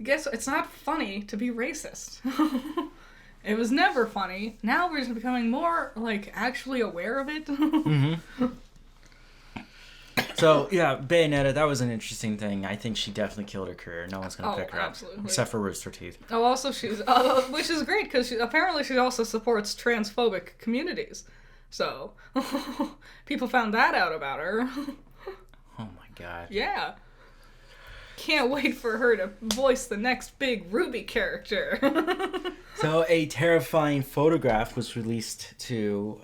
Guess it's not funny to be racist. It was never funny. Now we're just becoming more, like, actually aware of it. Mm-hmm. So, yeah, Bayonetta, that was an interesting thing. I think she definitely killed her career. No one's going to pick her up. Except for Rooster Teeth. Oh, also she's... which is great, because apparently she also supports transphobic communities. So, people found that out about her. Oh my god. Yeah. Can't wait for her to voice the next big Ruby character. So a terrifying photograph was released to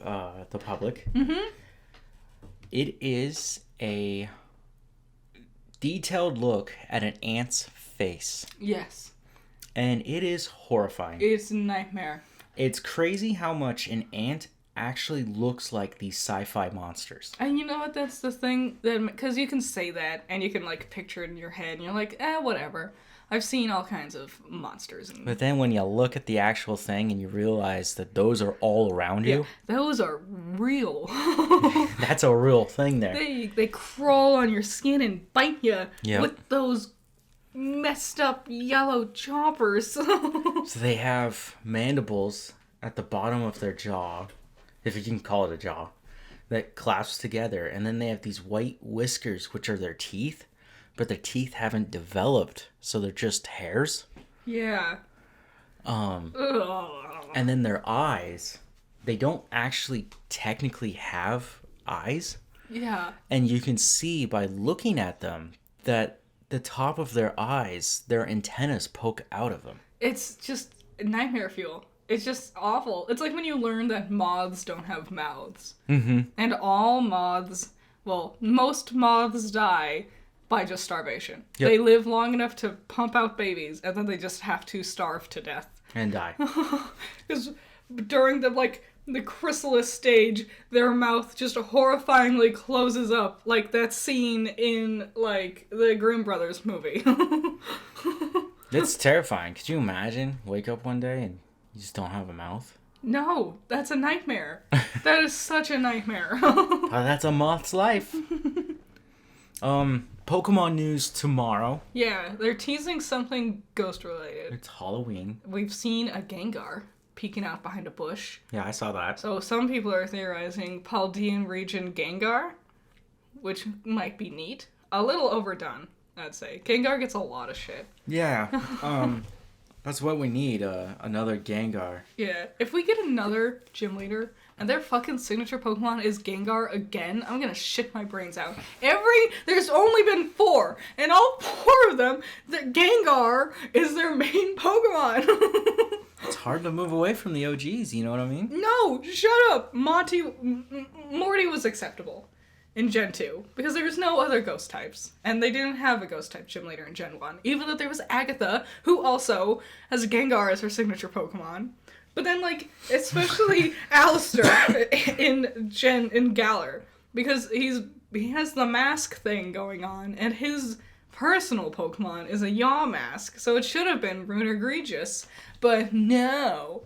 the public. Mm-hmm. It is a detailed look at an ant's face. Yes. And it is horrifying. It's a nightmare. It's crazy how much an ant actually looks like these sci-fi monsters. And you know what? That's the thing that, because you can say that and you can like picture it in your head and you're like, whatever. I've seen all kinds of monsters. But then when you look at the actual thing and you realize that those are all around you. Yeah, those are real. That's a real thing there. They crawl on your skin and bite you with those messed up yellow choppers. So they have mandibles at the bottom of their jaw, if you can call it a jaw, that clasps together. And then they have these white whiskers, which are their teeth, but their teeth haven't developed, so they're just hairs. Yeah. And then their eyes, they don't actually technically have eyes. Yeah. And you can see by looking at them that the top of their eyes, their antennas poke out of them. It's just nightmare fuel. It's just awful. It's like when you learn that moths don't have mouths. Mm-hmm. And all moths, well, most moths die by just starvation. Yep. They live long enough to pump out babies, and then they just have to starve to death. And die. Because during the chrysalis stage, their mouth just horrifyingly closes up, like that scene in, like, the Grimm Brothers movie. It's terrifying. Could you imagine? Wake up one day and you just don't have a mouth? No, that's a nightmare. That is such a nightmare. Oh, that's a moth's life. Pokemon news tomorrow. Yeah, they're teasing something ghost-related. It's Halloween. We've seen a Gengar peeking out behind a bush. Yeah, I saw that. So some people are theorizing Paldean region Gengar, which might be neat. A little overdone, I'd say. Gengar gets a lot of shit. Yeah. That's what we need, another Gengar. Yeah. If we get another gym leader and their fucking signature Pokemon is Gengar again, I'm gonna shit my brains out. There's only been 4, and all 4 of them, the Gengar is their main Pokemon. It's hard to move away from the OGs, you know what I mean? No, shut up. Morty was acceptable in Gen 2 because there was no other ghost types, and they didn't have a ghost type gym leader in Gen 1, even though there was Agatha, who also has Gengar as her signature Pokemon. But then, like, especially Alistair in Galar, because he has the mask thing going on, and his personal Pokemon is a Yawmask, so it should have been Rune Egregious, but no,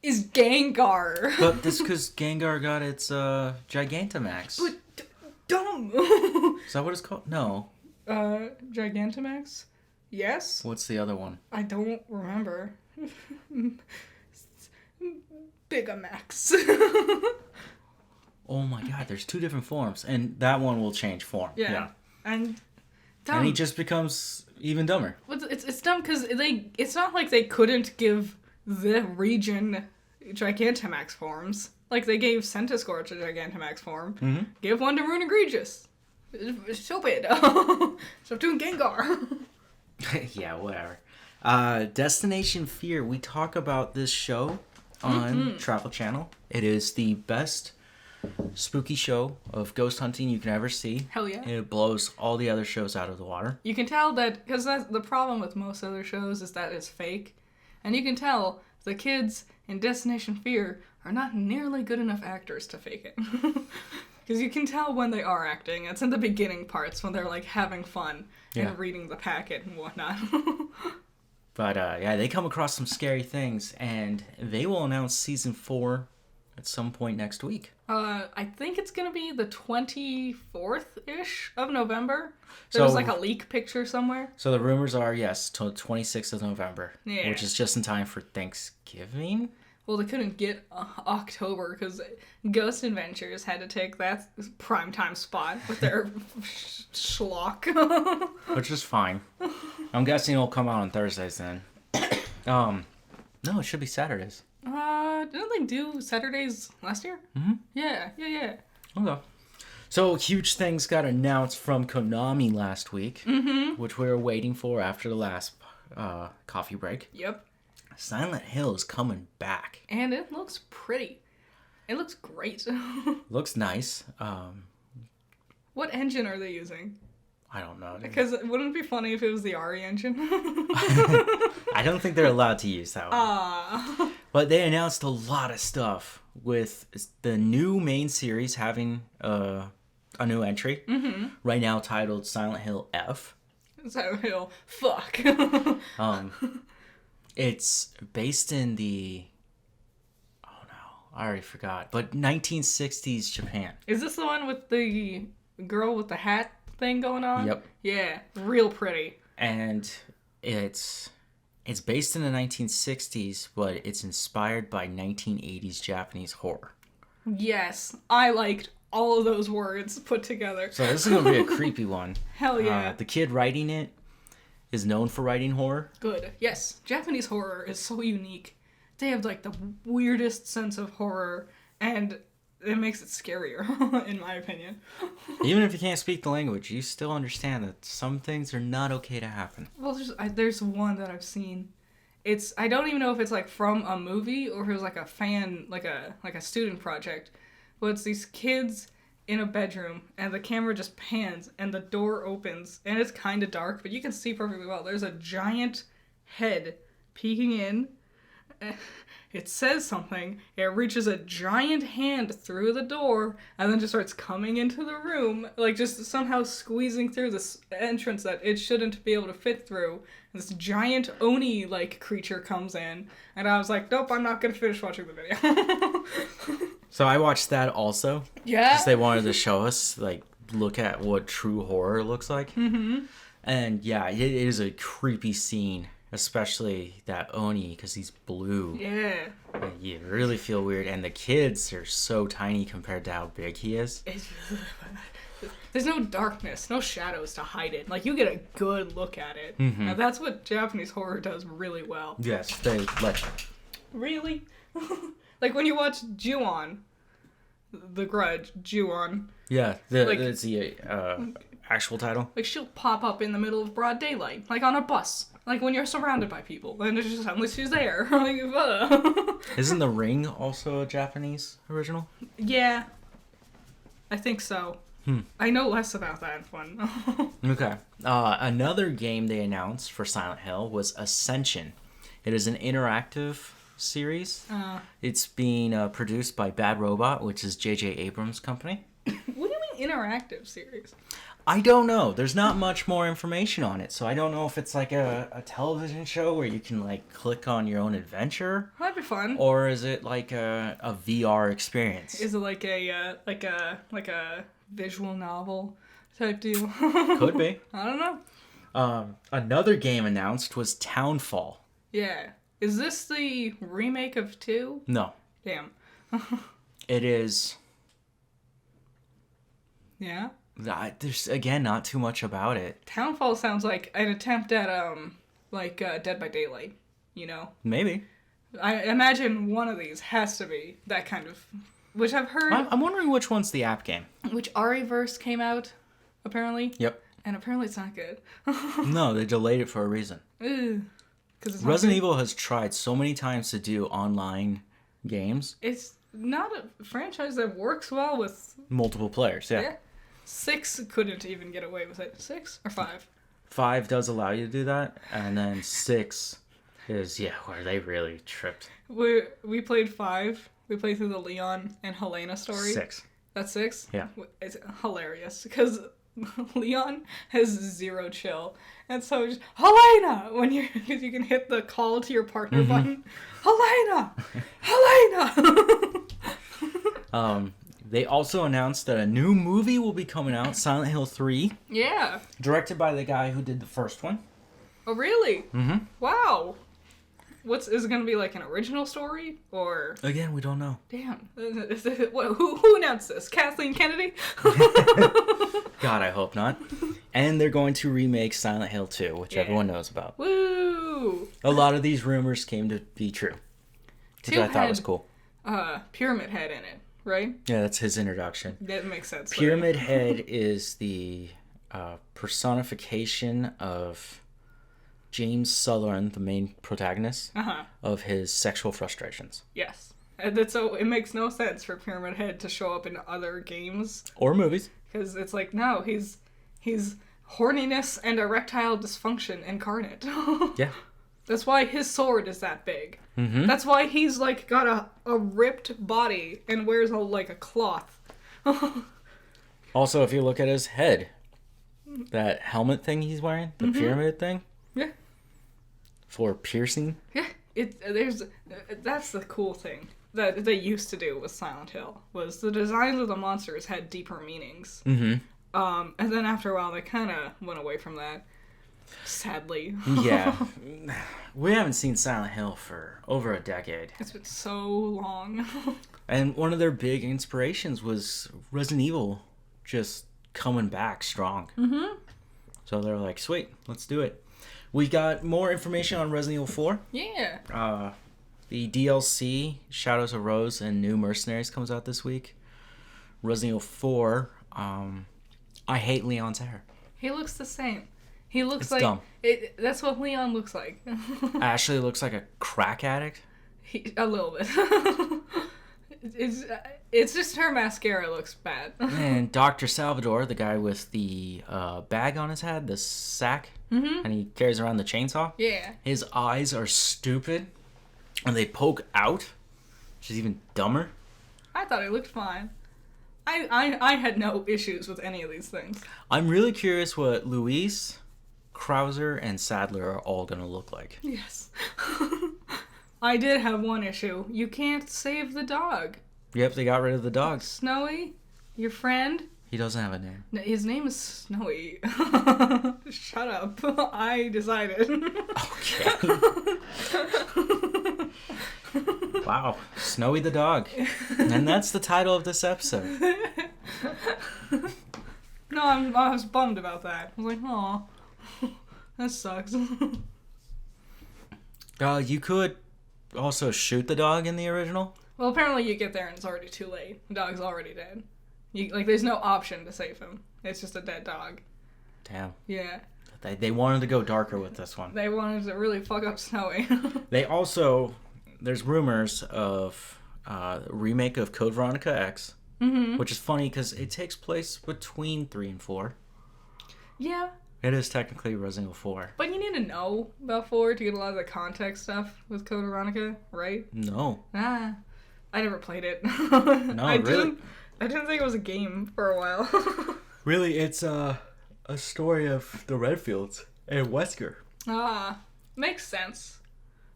is Gengar. But this because Gengar got its Gigantamax. But dumb. Is that what it's called? No. Gigantamax? Yes? What's the other one? I don't remember. Bigamax. Oh my god, there's 2 different forms, and that one will change form. Yeah. And dumb. And he just becomes even dumber. It's dumb because it's not like they couldn't give the region Gigantamax forms. Like, they gave Centiskorch a Gigantamax form. Mm-hmm. Give one to Rune Egregious. It's stupid. Stop doing Gengar. Yeah, whatever. Destination Fear. We talk about this show on Travel Channel. It is the best spooky show of ghost hunting you can ever see. Hell yeah. It blows all the other shows out of the water. You can tell that, because the problem with most other shows is that it's fake. And you can tell the kids in Destination Fear are not nearly good enough actors to fake it. Because you can tell when they are acting. It's in the beginning parts when they're, like, having fun and reading the packet and whatnot. But, yeah, they come across some scary things, and they will announce season 4 at some point next week. I think it's going to be the 24th-ish of November. So- There's, like, a leak picture somewhere. So the rumors are, yes, till 26th of November, Yeah. which is just in time for Thanksgiving. Well, they couldn't get October because Ghost Adventures had to take that primetime spot with their schlock. Which is fine. I'm guessing it'll come out on Thursdays then. No, it should be Saturdays. Didn't they do Saturdays last year? Mm-hmm. Yeah. Okay. So, huge things got announced from Konami last week, which we were waiting for after the last coffee break. Yep. Silent Hill is coming back. And it looks pretty. It looks great. Looks nice. What engine are they using? I don't know. Because wouldn't it be funny if it was the RE engine? I don't think they're allowed to use that one. Ah. But they announced a lot of stuff with the new main series having a new entry. Right now titled Silent Hill F. Silent Hill. Fuck. It's based in I already forgot. But 1960s Japan. Is this the one with the girl with the hat thing going on? Yep. Yeah, real pretty. And it's based in the 1960s, but it's inspired by 1980s Japanese horror. Yes, I liked all of those words put together. So this is going to be a creepy one. Hell yeah. The kid writing it is known for writing horror. Good. Yes, Japanese horror is so unique. They have, like, the weirdest sense of horror, and it makes it scarier, in my opinion. Even if you can't speak the language, you still understand that some things are not okay to happen. Well, there's one that I've seen. I don't even know if it's like from a movie or if it was like a fan, like a student project. But it's these kids in a bedroom and the camera just pans and the door opens and it's kind of dark, but you can see perfectly well. There's a giant head peeking in. It says something. It reaches a giant hand through the door and then just starts coming into the room, like just somehow squeezing through this entrance that it shouldn't be able to fit through. And this giant Oni-like creature comes in, and I was like, nope, I'm not going to finish watching the video. So I watched that also. Yeah? Because they wanted to show us, like, look at what true horror looks like. Mm-hmm. And yeah, it is a creepy scene. Especially that Oni, because he's blue. Yeah. And you really feel weird. And the kids are so tiny compared to how big he is. There's no darkness, no shadows to hide it. Like, you get a good look at it. Mm-hmm. And that's what Japanese horror does really well. Yes, they like. Really? Like, when you watch Ju-on, The Grudge, Ju-on. Yeah, it's the actual title. Like, she'll pop up in the middle of broad daylight, like on a bus. Like, when you're surrounded by people, and it's just suddenly she's there. Like, Isn't The Ring also a Japanese original? Yeah. I think so. I know less about that one. Okay. Another game they announced for Silent Hill was Ascension. It is an interactive series. It's being produced by Bad Robot, which is J.J. Abrams' company. What do you mean interactive series? I don't know. There's not much more information on it, so I don't know if it's like a television show where you can like click on your own adventure, That'd be fun. or is it like a VR experience? Is it like a visual novel type deal? Could be. I don't know. Another game announced was Townfall. Yeah. Is this the remake of 2? No, Damn. it is. Yeah. There's again not too much about it. Townfall sounds like an attempt at Dead by Daylight, you know? Maybe. I imagine one of these has to be that kind of, which I've heard, I'm wondering which one's the app game. which Ariverse came out, apparently. Yep. And apparently it's not good. No, they delayed it for a reason. Ugh. 'Cause it's not Resident good. Evil has tried so many times to do online games. It's not a franchise that works well with, Multiple players, yeah. 6 couldn't even get away with it. 6 or 5? 5 does allow you to do that, and then 6 is, where they really tripped. We played 5. We played through the Leon and Helena story. 6. That's 6? Yeah. It's hilarious because Leon has 0 chill. And so just, Helena! When you can hit the call to your partner button. Helena! Helena! They also announced that a new movie will be coming out, Silent Hill 3, Yeah. directed by the guy who did the first one. Oh, really? Mm-hmm. Wow. Is it going to be like an original story? Or... Again, we don't know. Damn. Who announced this? Kathleen Kennedy? God, I hope not. And they're going to remake Silent Hill 2, which everyone knows about. Woo! A lot of these rumors came to be true. Which I thought was cool. Pyramid Head in it, right? Yeah, that's his introduction. That makes sense. Pyramid Head is the personification of James Sutherland, the main protagonist, of his sexual frustrations. Yes. And so it makes no sense for Pyramid Head to show up in other games. Or movies. Because it's like, no, he's horniness and erectile dysfunction incarnate. Yeah. That's why his sword is that big. Mm-hmm. That's why he's like got a ripped body and wears a cloth. Also, if you look at his head, that helmet thing he's wearing, the pyramid thing. Yeah. For piercing. Yeah. That's the cool thing that they used to do with Silent Hill, was the designs of the monsters had deeper meanings. Mm-hmm. And then after a while they kind of went away from that. Sadly. Yeah. We haven't seen Silent Hill for over a decade. It's been so long. And one of their big inspirations was Resident Evil just coming back strong. Mm-hmm. So they're like, sweet, let's do it. We got more information on Resident Evil 4. Yeah. The DLC, Shadows of Rose and New Mercenaries, comes out this week. Resident Evil 4, I hate Leon's hair. He looks the same. He looks It's like dumb. That's what Leon looks like. Ashley looks like a crack addict. A little bit. It's just her mascara looks bad. And Dr. Salvador, the guy with the bag on his head, the sack, and he carries around the chainsaw. Yeah. His eyes are stupid, and they poke out, which is even dumber. I thought he looked fine. I had no issues with any of these things. I'm really curious what Luis, Krauser, and Sadler are all going to look like. Yes. I did have one issue. You can't save the dog. Yep, they got rid of the dogs. Snowy, your friend. He doesn't have a name. His name is Snowy. Shut up. I decided. Okay. Wow. Snowy the dog. And that's the title of this episode. No, I was bummed about that. I was like, aw. That sucks. You could also shoot the dog in the original. Well, apparently you get there and it's already too late. The dog's already dead. There's no option to save him. It's just a dead dog. Damn. Yeah. They wanted to go darker with this one. They wanted to really fuck up Snowy. They also, there's rumors of a remake of Code Veronica X, which is funny because it takes place between 3 and 4. Yeah. It is technically Resident Evil 4. But you need to know about 4 to get a lot of the context stuff with Code Veronica, right? No. I never played it. No, really? I didn't think it was a game for a while. Really, it's a story of the Redfields and Wesker. Makes sense.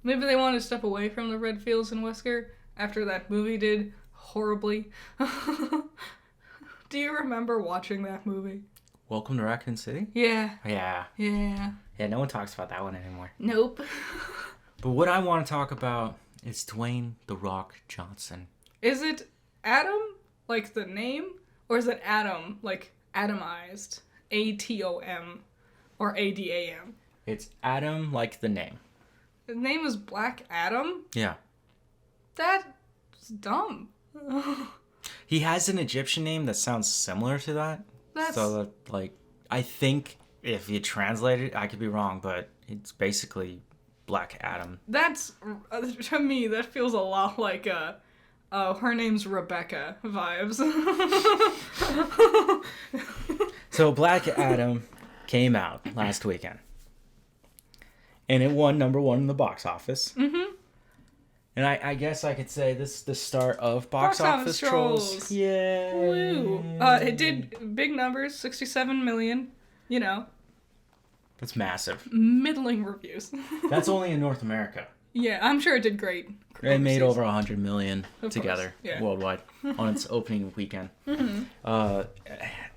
Maybe they wanted to step away from the Redfields and Wesker after that movie did horribly. Do you remember watching that movie? Welcome to Raccoon City? Yeah. Yeah. Yeah. Yeah, no one talks about that one anymore. Nope. But what I want to talk about is Dwayne "The Rock" Johnson. Is it Adam, like the name? Or is it Adam, like atomized? ATOM. Or ADAM? It's Adam, like the name. His name is Black Adam? Yeah. That's dumb. He has an Egyptian name that sounds similar to that. So, like, I think if you translate it, I could be wrong, but it's basically Black Adam. That's, to me, that feels a lot like, her name's Rebecca vibes. So, Black Adam came out last weekend. And it won #1 in the box office. Mm-hmm. And I guess I could say this is the start of box office trolls. Yay! Woo! It did big numbers, 67 million. You know. That's massive. Middling reviews. That's only in North America. Yeah, I'm sure it did great. It made over 100 million together yeah. worldwide on its opening weekend. Mm-hmm.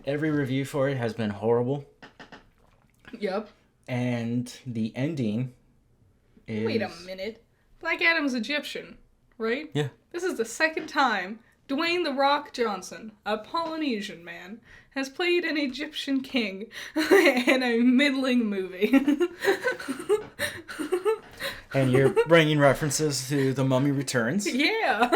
Every review for it has been horrible. Yep. And the ending is... Wait a minute. Black Adam's Egyptian, right? Yeah. This is the second time Dwayne "The Rock" Johnson, a Polynesian man, has played an Egyptian king in a middling movie. And you're bringing references to The Mummy Returns. Yeah.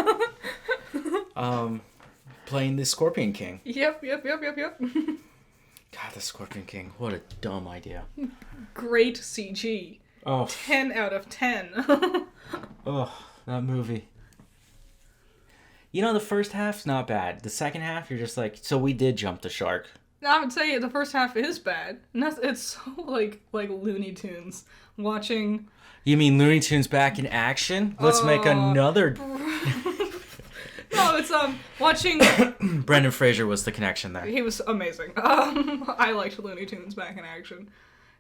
Playing the Scorpion King. Yep. God, the Scorpion King. What a dumb idea. Great CG. Oh. 10 out of 10. Oh, that movie. You know, the first half's not bad. The second half, you're just like, so we did jump the shark. I would say the first half is bad. It's so like Looney Tunes. Watching... You mean Looney Tunes back in action? Let's make another... No, it's watching... Brendan Fraser was the connection there. He was amazing. I liked Looney Tunes back in action.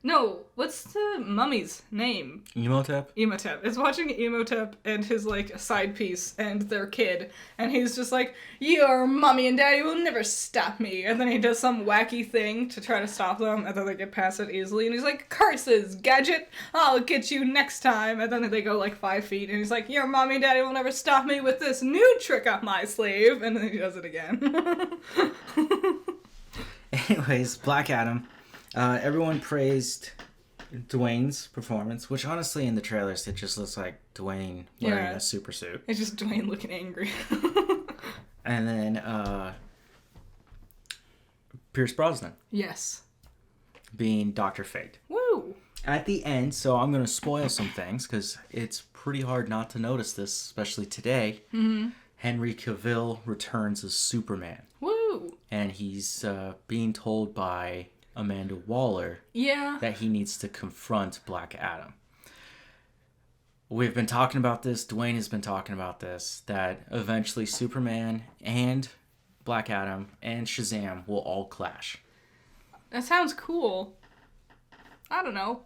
No, what's the mummy's name? Imhotep? Imhotep. It's watching Imhotep and his, like, side piece and their kid. And he's just like, your mommy and daddy will never stop me. And then he does some wacky thing to try to stop them. And then they get past it easily. And he's like, curses, gadget. I'll get you next time. And then they go, like, 5 feet. And he's like, your mommy and daddy will never stop me with this new trick up my sleeve. And then he does it again. Anyways, Black Adam. Everyone praised Dwayne's performance, which honestly in the trailers it just looks like Dwayne wearing a super suit. It's just Dwayne looking angry. And then Pierce Brosnan Yes. being Dr. Fate. Woo! At the end, so I'm going to spoil some things because it's pretty hard not to notice this, especially today. Mm-hmm. Henry Cavill returns as Superman. Woo! And he's being told by Amanda Waller Yeah. that he needs to confront Black Adam. We've been talking about this, Dwayne has been talking about this, that eventually Superman and Black Adam and Shazam will all clash. That sounds cool. I don't know.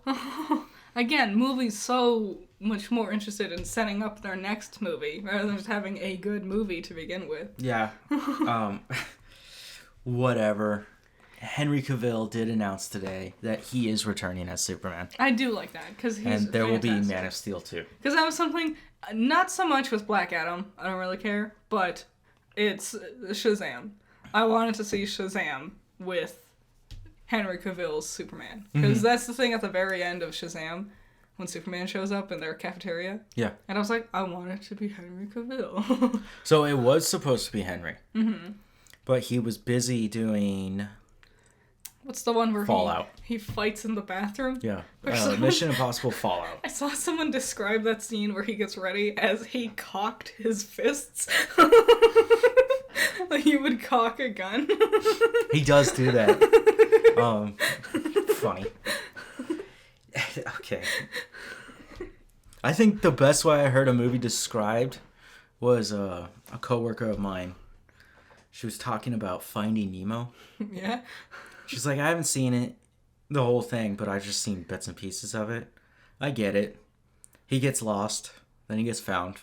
Again, movies so much more interested in setting up their next movie rather than just having a good movie to begin with. Yeah. Whatever. Henry Cavill did announce today that he is returning as Superman. I do like that because he's And there will be fantastic. Man of Steel too. Because that was something, not so much with Black Adam, I don't really care, but it's Shazam. I wanted to see Shazam with Henry Cavill's Superman. Because that's the thing at the very end of Shazam, when Superman shows up in their cafeteria. Yeah. And I was like, I want it to be Henry Cavill. So it was supposed to be Henry. Mm-hmm. But he was busy doing What's the one where Fallout. he fights in the bathroom? Yeah. Or something. Mission Impossible Fallout. I saw someone describe that scene where he gets ready as he cocked his fists. Like he would cock a gun. He does do that. Funny. Okay. I think the best way I heard a movie described was a coworker of mine. She was talking about Finding Nemo. Yeah. She's like, I haven't seen it, the whole thing, but I've just seen bits and pieces of it. I get it. He gets lost, then he gets found.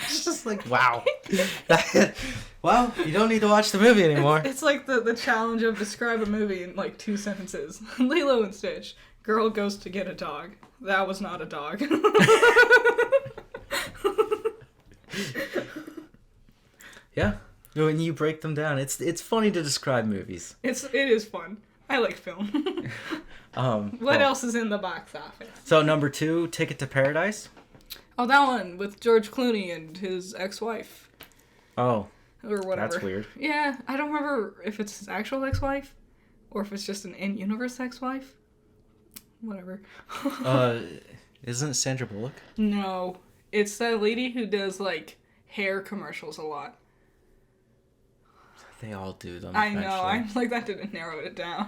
It's just like, wow. Well, you don't need to watch the movie anymore. It's like the challenge of describe a movie in like 2 sentences. Lilo and Stitch. Girl goes to get a dog. That was not a dog. Yeah. When you break them down, it's funny to describe movies. It is fun. I like film. What else is in the box office? So number 2, Ticket to Paradise. Oh, that one with George Clooney and his ex-wife. Oh, Or whatever. that's weird. Yeah, I don't remember if it's his actual ex-wife or if it's just an in-universe ex-wife. Whatever. Isn't it Sandra Bullock? No. It's that lady who does, like, hair commercials a lot. They all do them. I know. I'm like, that didn't narrow it down.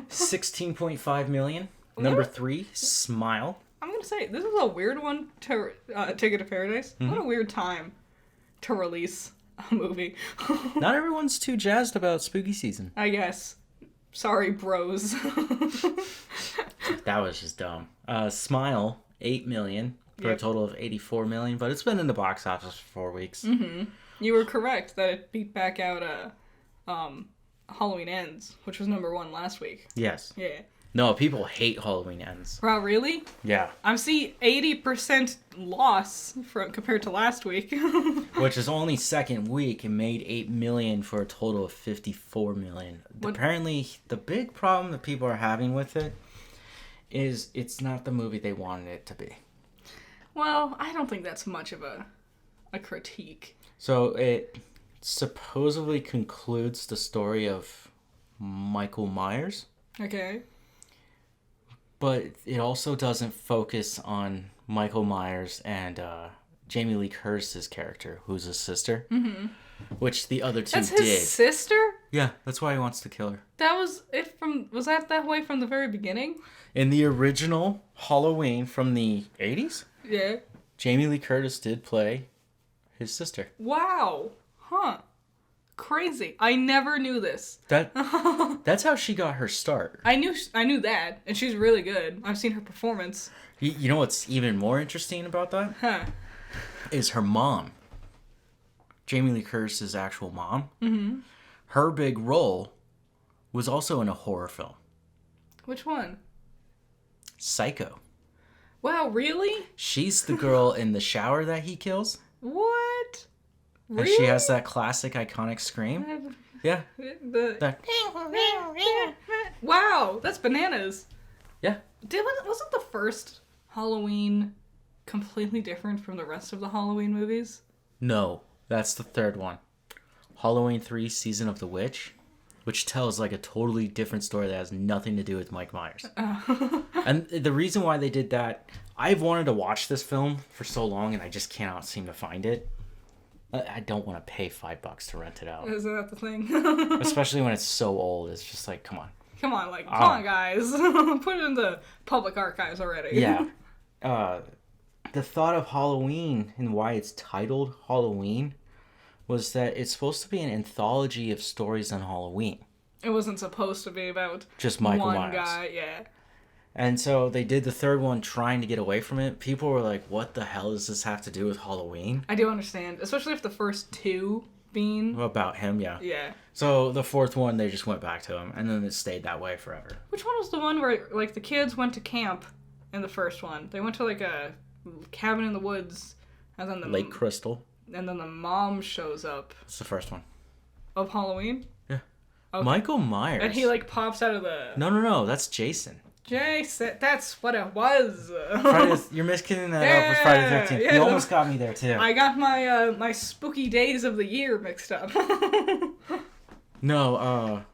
16.5 million. Number 3, Smile. I'm going to say, this is a weird one to Ticket to Paradise. What a weird time to release a movie. Not everyone's too jazzed about spooky season. I guess. Sorry, bros. That was just dumb. Smile, 8 million for a Yep. total of 84 million, but it's been in the box office for 4 weeks. You were correct that it beat back out Halloween Ends, which was number 1 last week. Yes. Yeah. No, people hate Halloween Ends. Wow, really? Yeah. I'm seeing 80% loss compared to last week. Which is only second week and made 8 million for a total of 54 million. What? Apparently, the big problem that people are having with it is it's not the movie they wanted it to be. Well, I don't think that's much of a critique. So it supposedly concludes the story of Michael Myers, Okay. but it also doesn't focus on Michael Myers and Jamie Lee Curtis's character, who's his sister, which the other two That's did. his sister? Yeah, that's why he wants to kill her. That was it was that way from the very beginning? In the original Halloween from the 80s, Yeah. Jamie Lee Curtis did play his sister. Wow. Huh. Crazy. I never knew this. That's how she got her start. I knew that, and she's really good. I've seen her performance. You know what's even more interesting about that? Huh. Is her mom. Jamie Lee Curtis's actual mom. Her big role was also in a horror film. Which one? Psycho. Wow, really? She's the girl in the shower that he kills. What? And she has that classic iconic scream. Yeah. That. Wow, that's bananas. Yeah. Wasn't the first Halloween completely different from the rest of the Halloween movies? No, that's the third one. Halloween 3 Season of the Witch which tells like a totally different story that has nothing to do with Mike Myers. And the reason why they did that, I've wanted to watch this film for so long and I just cannot seem to find it. I don't want to pay $5 to rent it out. Isn't that the thing? Especially when it's so old. It's just like, come on. Come on, guys. Put it in the public archives already. Yeah. The thought of Halloween and why it's titled Halloween was that it's supposed to be an anthology of stories on Halloween. It wasn't supposed to be about just Michael one Myers. guy, yeah. And so they did the third one trying to get away from it. People were like, what the hell does this have to do with Halloween? I do understand, especially if the first two being... About him, yeah. Yeah. So the fourth one, they just went back to him, and then it stayed that way forever. Which one was the one where, like, the kids went to camp in the first one? They went to, like, a cabin in the woods, and then the... Lake Crystal. And then the mom shows up. It's the first one. Of Halloween? Yeah. Okay. Michael Myers. And he, like, pops out of the... No, that's Jason. Jason, that's what it was. You're mixing that up with Friday the 13th. Yeah. You almost got me there, too. I got my my spooky days of the year mixed up. No,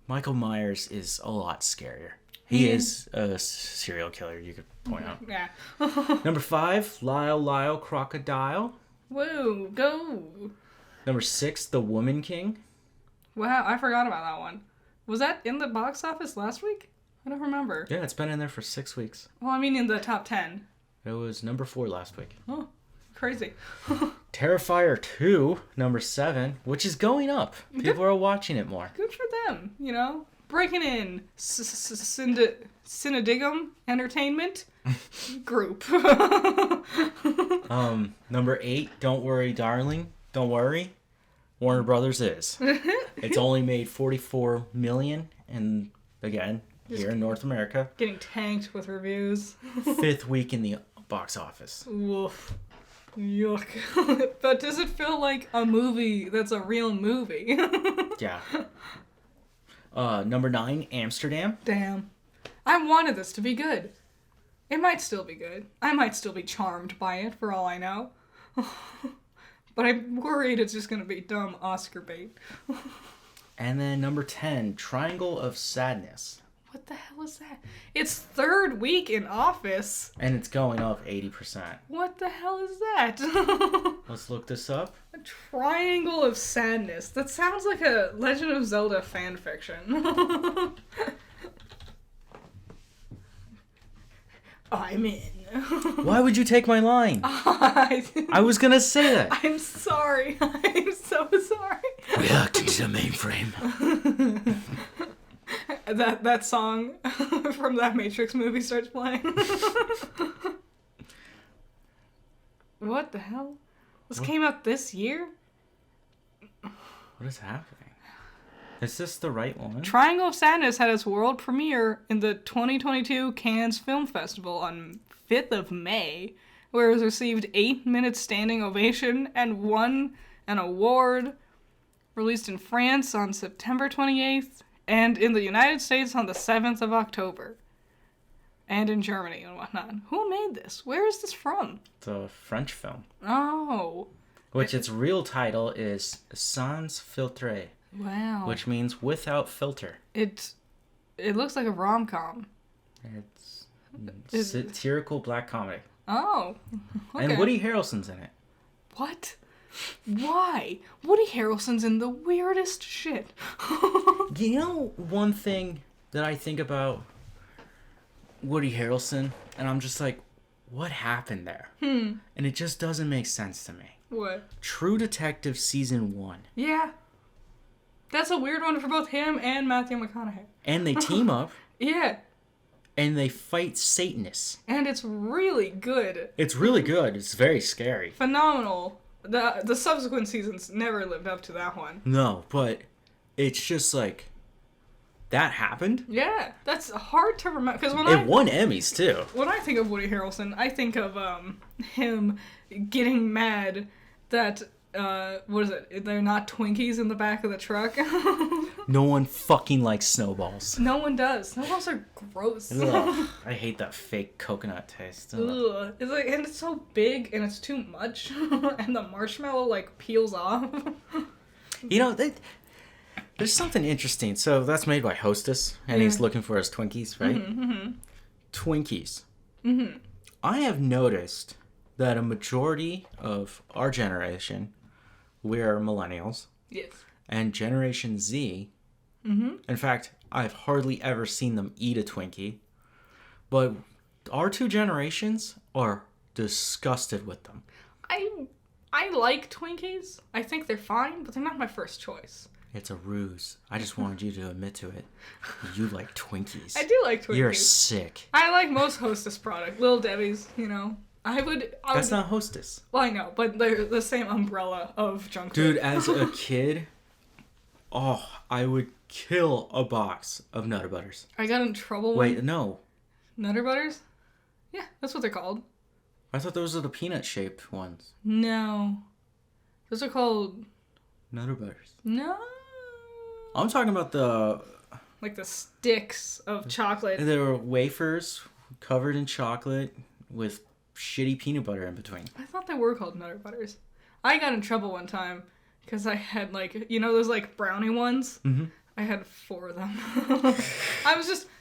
Michael Myers is a lot scarier. He is a serial killer, you could point out. Yeah. Number 5, Lyle Crocodile. Woo, go. Number 6, The Woman King. Wow, I forgot about that one. Was that in the box office last week? I don't remember. Yeah, it's been in there for 6 weeks. Well, I mean in the top 10. It was number 4 last week. Oh, crazy. Terrifier 2, number 7, which is going up. People are watching it more. Good for them, you know? Breaking in Cinedigum Entertainment Group. Number 8, Don't Worry, Darling. Don't worry. Warner Brothers is. It's only made $44 million, and again, here in North America. Getting tanked with reviews. 5th week in the box office. Woof. Yuck. But does it feel like a movie that's a real movie? Yeah. Number 9, Amsterdam. Damn. I wanted this to be good. It might still be good. I might still be charmed by it, for all I know. But I'm worried it's just gonna be dumb Oscar bait. And then number 10, Triangle of Sadness. What the hell is that? It's third week in office. And it's going up 80%. What the hell is that? Let's look this up. A Triangle of Sadness. That sounds like a Legend of Zelda fanfiction. I'm in. Why would you take my line? I was gonna say that. I'm sorry. I'm so sorry. Reacting to the mainframe. That song from that Matrix movie starts playing. What the hell? This came out this year? What is happening? Is this the right one? Triangle of Sadness had its world premiere in the 2022 Cannes Film Festival on 5th of May, where it was received 8 minutes standing ovation and won an award. Released in France on September 28th, and in the United States on the 7th of October. And in Germany and whatnot. Who made this? Where is this from? It's a French film. Oh. Which its real title is Sans Filtre. Wow. Which means without filter. It looks like a rom-com. It's satirical black comedy. Oh. Okay. And Woody Harrelson's in it. What? Why? Woody Harrelson's in the weirdest shit. You know one thing that I think about Woody Harrelson, and I'm just like, what happened there? And it just doesn't make sense to me. What? True Detective Season 1. Yeah. That's a weird one for both him and Matthew McConaughey. And they team up. Yeah. And they fight Satanists. And it's really good. It's really good. It's very scary. Phenomenal. The subsequent seasons never lived up to that one. No, but it's just like, that happened? Yeah, that's hard to remember. Because it won Emmys, too. When I think of Woody Harrelson, I think of him getting mad that, what is it? They're not Twinkies in the back of the truck. No one fucking likes snowballs. No one does. Snowballs are gross. Ugh, I hate that fake coconut taste. Ugh. It's like, and it's so big and it's too much, and the marshmallow like peels off. You know, There's something interesting. So that's made by Hostess, and he's looking for his Twinkies, right? Twinkies. I have noticed that a majority of our generation, we're millennials, Yes. and Generation Z. In fact, I've hardly ever seen them eat a Twinkie. But our two generations are disgusted with them. I like Twinkies. I think they're fine, but they're not my first choice. It's a ruse. I just wanted you to admit to it. You like Twinkies. I do like Twinkies. You're sick. I like most Hostess product. Little Debbie's, That's not Hostess. Well, I know, but they're the same umbrella of junk food. Dude, as a kid, I would kill a box of Nutter Butters. I got in trouble. Wait, no. Nutter Butters? Yeah, that's what they're called. I thought those are the peanut-shaped ones. No. Those are called... Nutter Butters. No. I'm talking about Like the sticks of chocolate. They were wafers covered in chocolate with shitty peanut butter in between. I thought they were called Nutter Butters. I got in trouble one time because I had those brownie ones? Mm-hmm. I had 4 of them.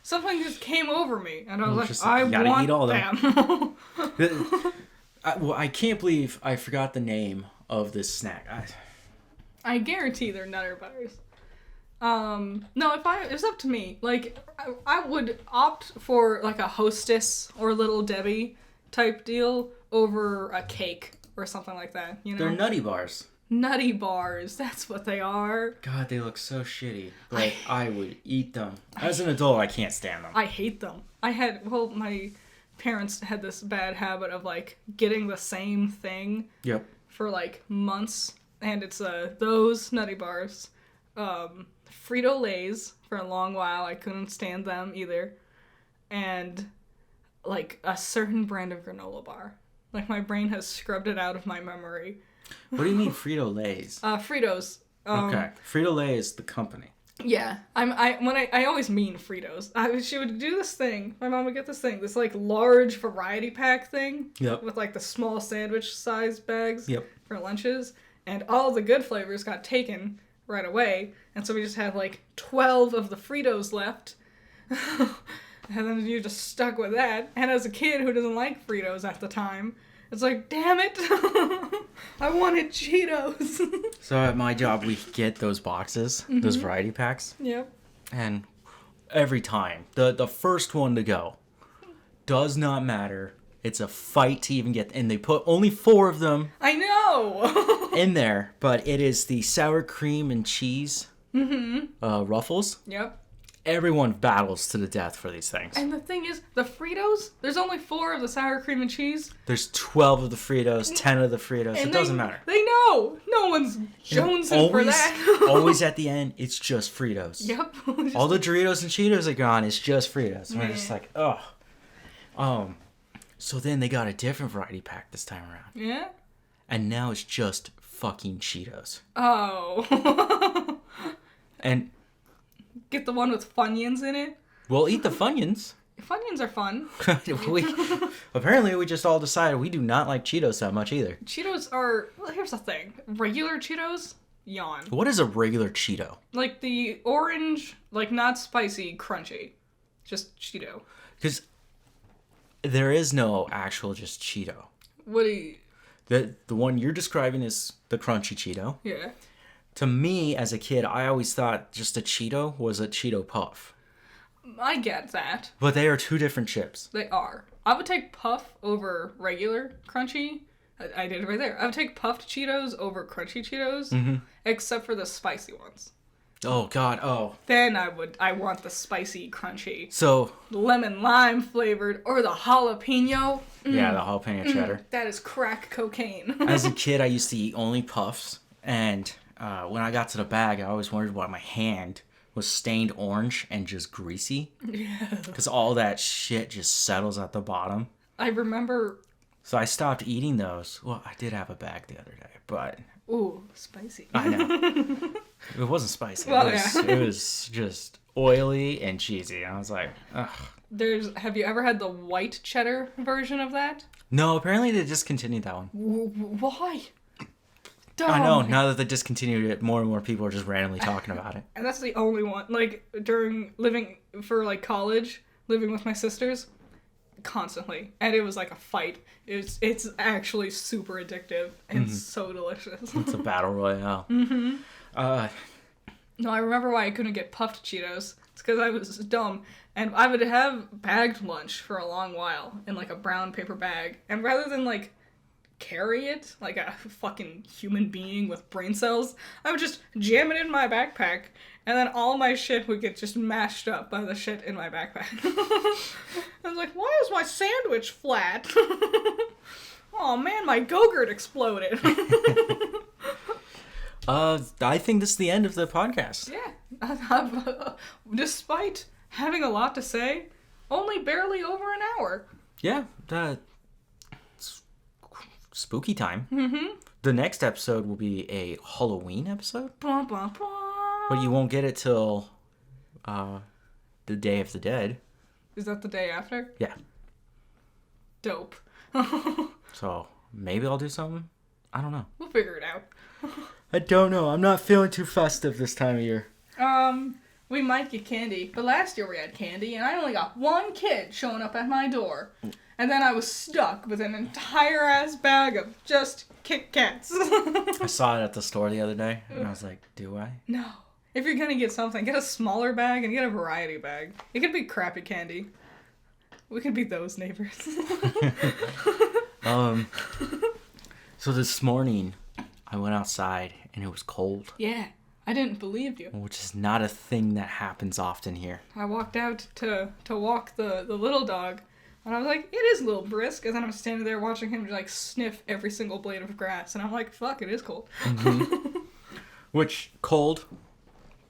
Something just came over me, and I was I want eat all them. I can't believe I forgot the name of this snack. I guarantee they're Nutter Butters. No, it was up to me. I would opt for a Hostess or Little Debbie type deal over a cake or something like that. They're nutty bars. Nutty bars, that's what they are. God, they look so shitty. But I would eat them. As an adult, I can't stand them. I hate them. My parents had this bad habit of getting the same thing. Yep. For months, and it's those nutty bars, Frito-Lays for a long while. I couldn't stand them either, and a certain brand of granola bar. My brain has scrubbed it out of my memory. What do you mean Frito-Lays? Fritos. Okay, Frito-Lay is the company. Yeah, I always mean Fritos. She would do this thing. My mom would get this large variety pack thing. Yep. With the small sandwich size bags. Yep. For lunches, and all the good flavors got taken right away, and so we just had 12 of the Fritos left. And then you're just stuck with that. And as a kid who doesn't like Fritos at the time, it's damn it, I wanted Cheetos. So at my job, we get those boxes, those variety packs. Yep. And every time, the first one to go, does not matter. It's a fight to even get, and they put only 4 of them. I know. In there, but it is the sour cream and cheese. Ruffles. Yep. Everyone battles to the death for these things. And the thing is, the Fritos, there's only 4 of the sour cream and cheese. There's 12 of the Fritos, 10 of the Fritos. It doesn't matter. They know. No one's jonesing for that. Always at the end, it's just Fritos. Yep. All the Doritos and Cheetos are gone. It's just Fritos. And we're just ugh. So then they got a different variety pack this time around. Yeah? And now it's just fucking Cheetos. Oh. And... Get the one with Funyuns in it? We'll eat the Funyuns. Funyuns are fun. Apparently, we just all decided we do not like Cheetos that much either. Cheetos are... Well, here's the thing. Regular Cheetos? Yawn. What is a regular Cheeto? The orange, not spicy, crunchy. Just Cheeto. Because there is no actual just Cheeto. What do you... The one you're describing is the crunchy Cheeto. Yeah. To me, as a kid, I always thought just a Cheeto was a Cheeto Puff. I get that. But they are 2 different chips. They are. I would take Puff over regular crunchy. I did it right there. I would take puffed Cheetos over crunchy Cheetos, except for the spicy ones. Oh, God. Oh. Then I want the spicy, crunchy. So. Lemon lime flavored or the jalapeno. Yeah, the jalapeno cheddar. That is crack cocaine. As a kid, I used to eat only Puffs. And when I got to the bag, I always wondered why my hand was stained orange and just greasy. Yeah. Because all that shit just settles at the bottom. I remember... So I stopped eating those. Well, I did have a bag the other day, but... Ooh, spicy. I know. It wasn't spicy. Well, it was just oily and cheesy. I was like, ugh. Have you ever had the white cheddar version of that? No, apparently they discontinued that one. Why? dumb. I know. Now that they discontinued it, more and more people are just randomly talking about it. And that's the only one. Like, during living for, like, college, living with my sisters, constantly. And it was like a fight. It's actually super addictive and so delicious. It's a battle royale. Mm-hmm. No, I remember why I couldn't get puffed Cheetos. It's because I was dumb. And I would have bagged lunch for a long while in, like, a brown paper bag. And rather than, like, carry it like a fucking human being with brain cells, I would just jam it in my backpack, and then all my shit would get just mashed up by the shit in my backpack. I was like, why is my sandwich flat? Oh man, my Go-Gurt exploded. I think this is the end of the podcast. Yeah. Despite having a lot to say, only barely over an hour. Yeah, spooky time. Mm-hmm. The next episode will be a Halloween episode. Blah, blah, blah. But you won't get it till the Day of the Dead. Is that the day after? Yeah. Dope. So maybe I'll do something. I don't know. We'll figure it out. I don't know. I'm not feeling too festive this time of year. We might get candy, but last year we had candy, and I only got one kid showing up at my door. And then I was stuck with an entire ass bag of just Kit Kats. I saw it at the store the other day, and I was like, do I? No. If you're gonna get something, get a smaller bag and get a variety bag. It could be crappy candy. We could be those neighbors. So this morning, I went outside, and it was cold. Yeah. I didn't believe you. Which is not a thing that happens often here. I walked out to walk the little dog, and I was like, it is a little brisk, and then I'm standing there watching him like sniff every single blade of grass, and I'm like, fuck, it is cold. Mm-hmm. Which, cold,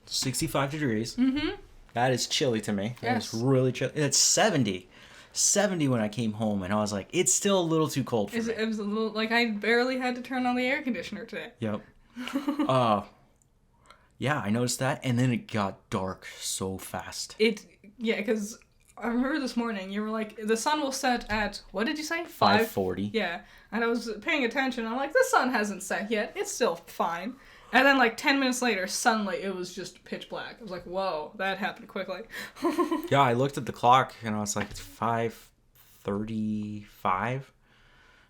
65 degrees. Mm-hmm. That is chilly to me. Yes. It's really chilly. It's 70. 70 when I came home, and I was like, it's still a little too cold for me. It was a little, like, I barely had to turn on the air conditioner today. Yep. Yeah, I noticed that, and then it got dark so fast. Yeah, because I remember this morning, you were like, the sun will set at, what did you say? 5:40. Yeah, and I was paying attention, I'm like, the sun hasn't set yet, it's still fine. And then, like, 10 minutes later, suddenly, it was just pitch black. I was like, whoa, that happened quickly. Yeah, I looked at the clock, and I was like, it's 5:35,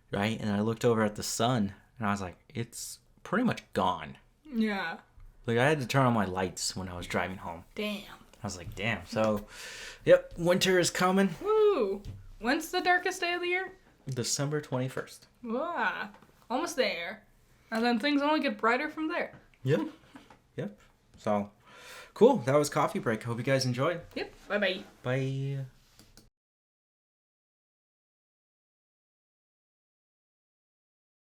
right? And I looked over at the sun, and I was like, it's pretty much gone. Yeah. Like, I had to turn on my lights when I was driving home. Damn. I was like, damn. So, yep, winter is coming. Woo! When's the darkest day of the year? December 21st. Wow. Almost there. And then things only get brighter from there. Yep. Yep. So, cool. That was Coffee Break. Hope you guys enjoyed. Yep. Bye-bye. Bye.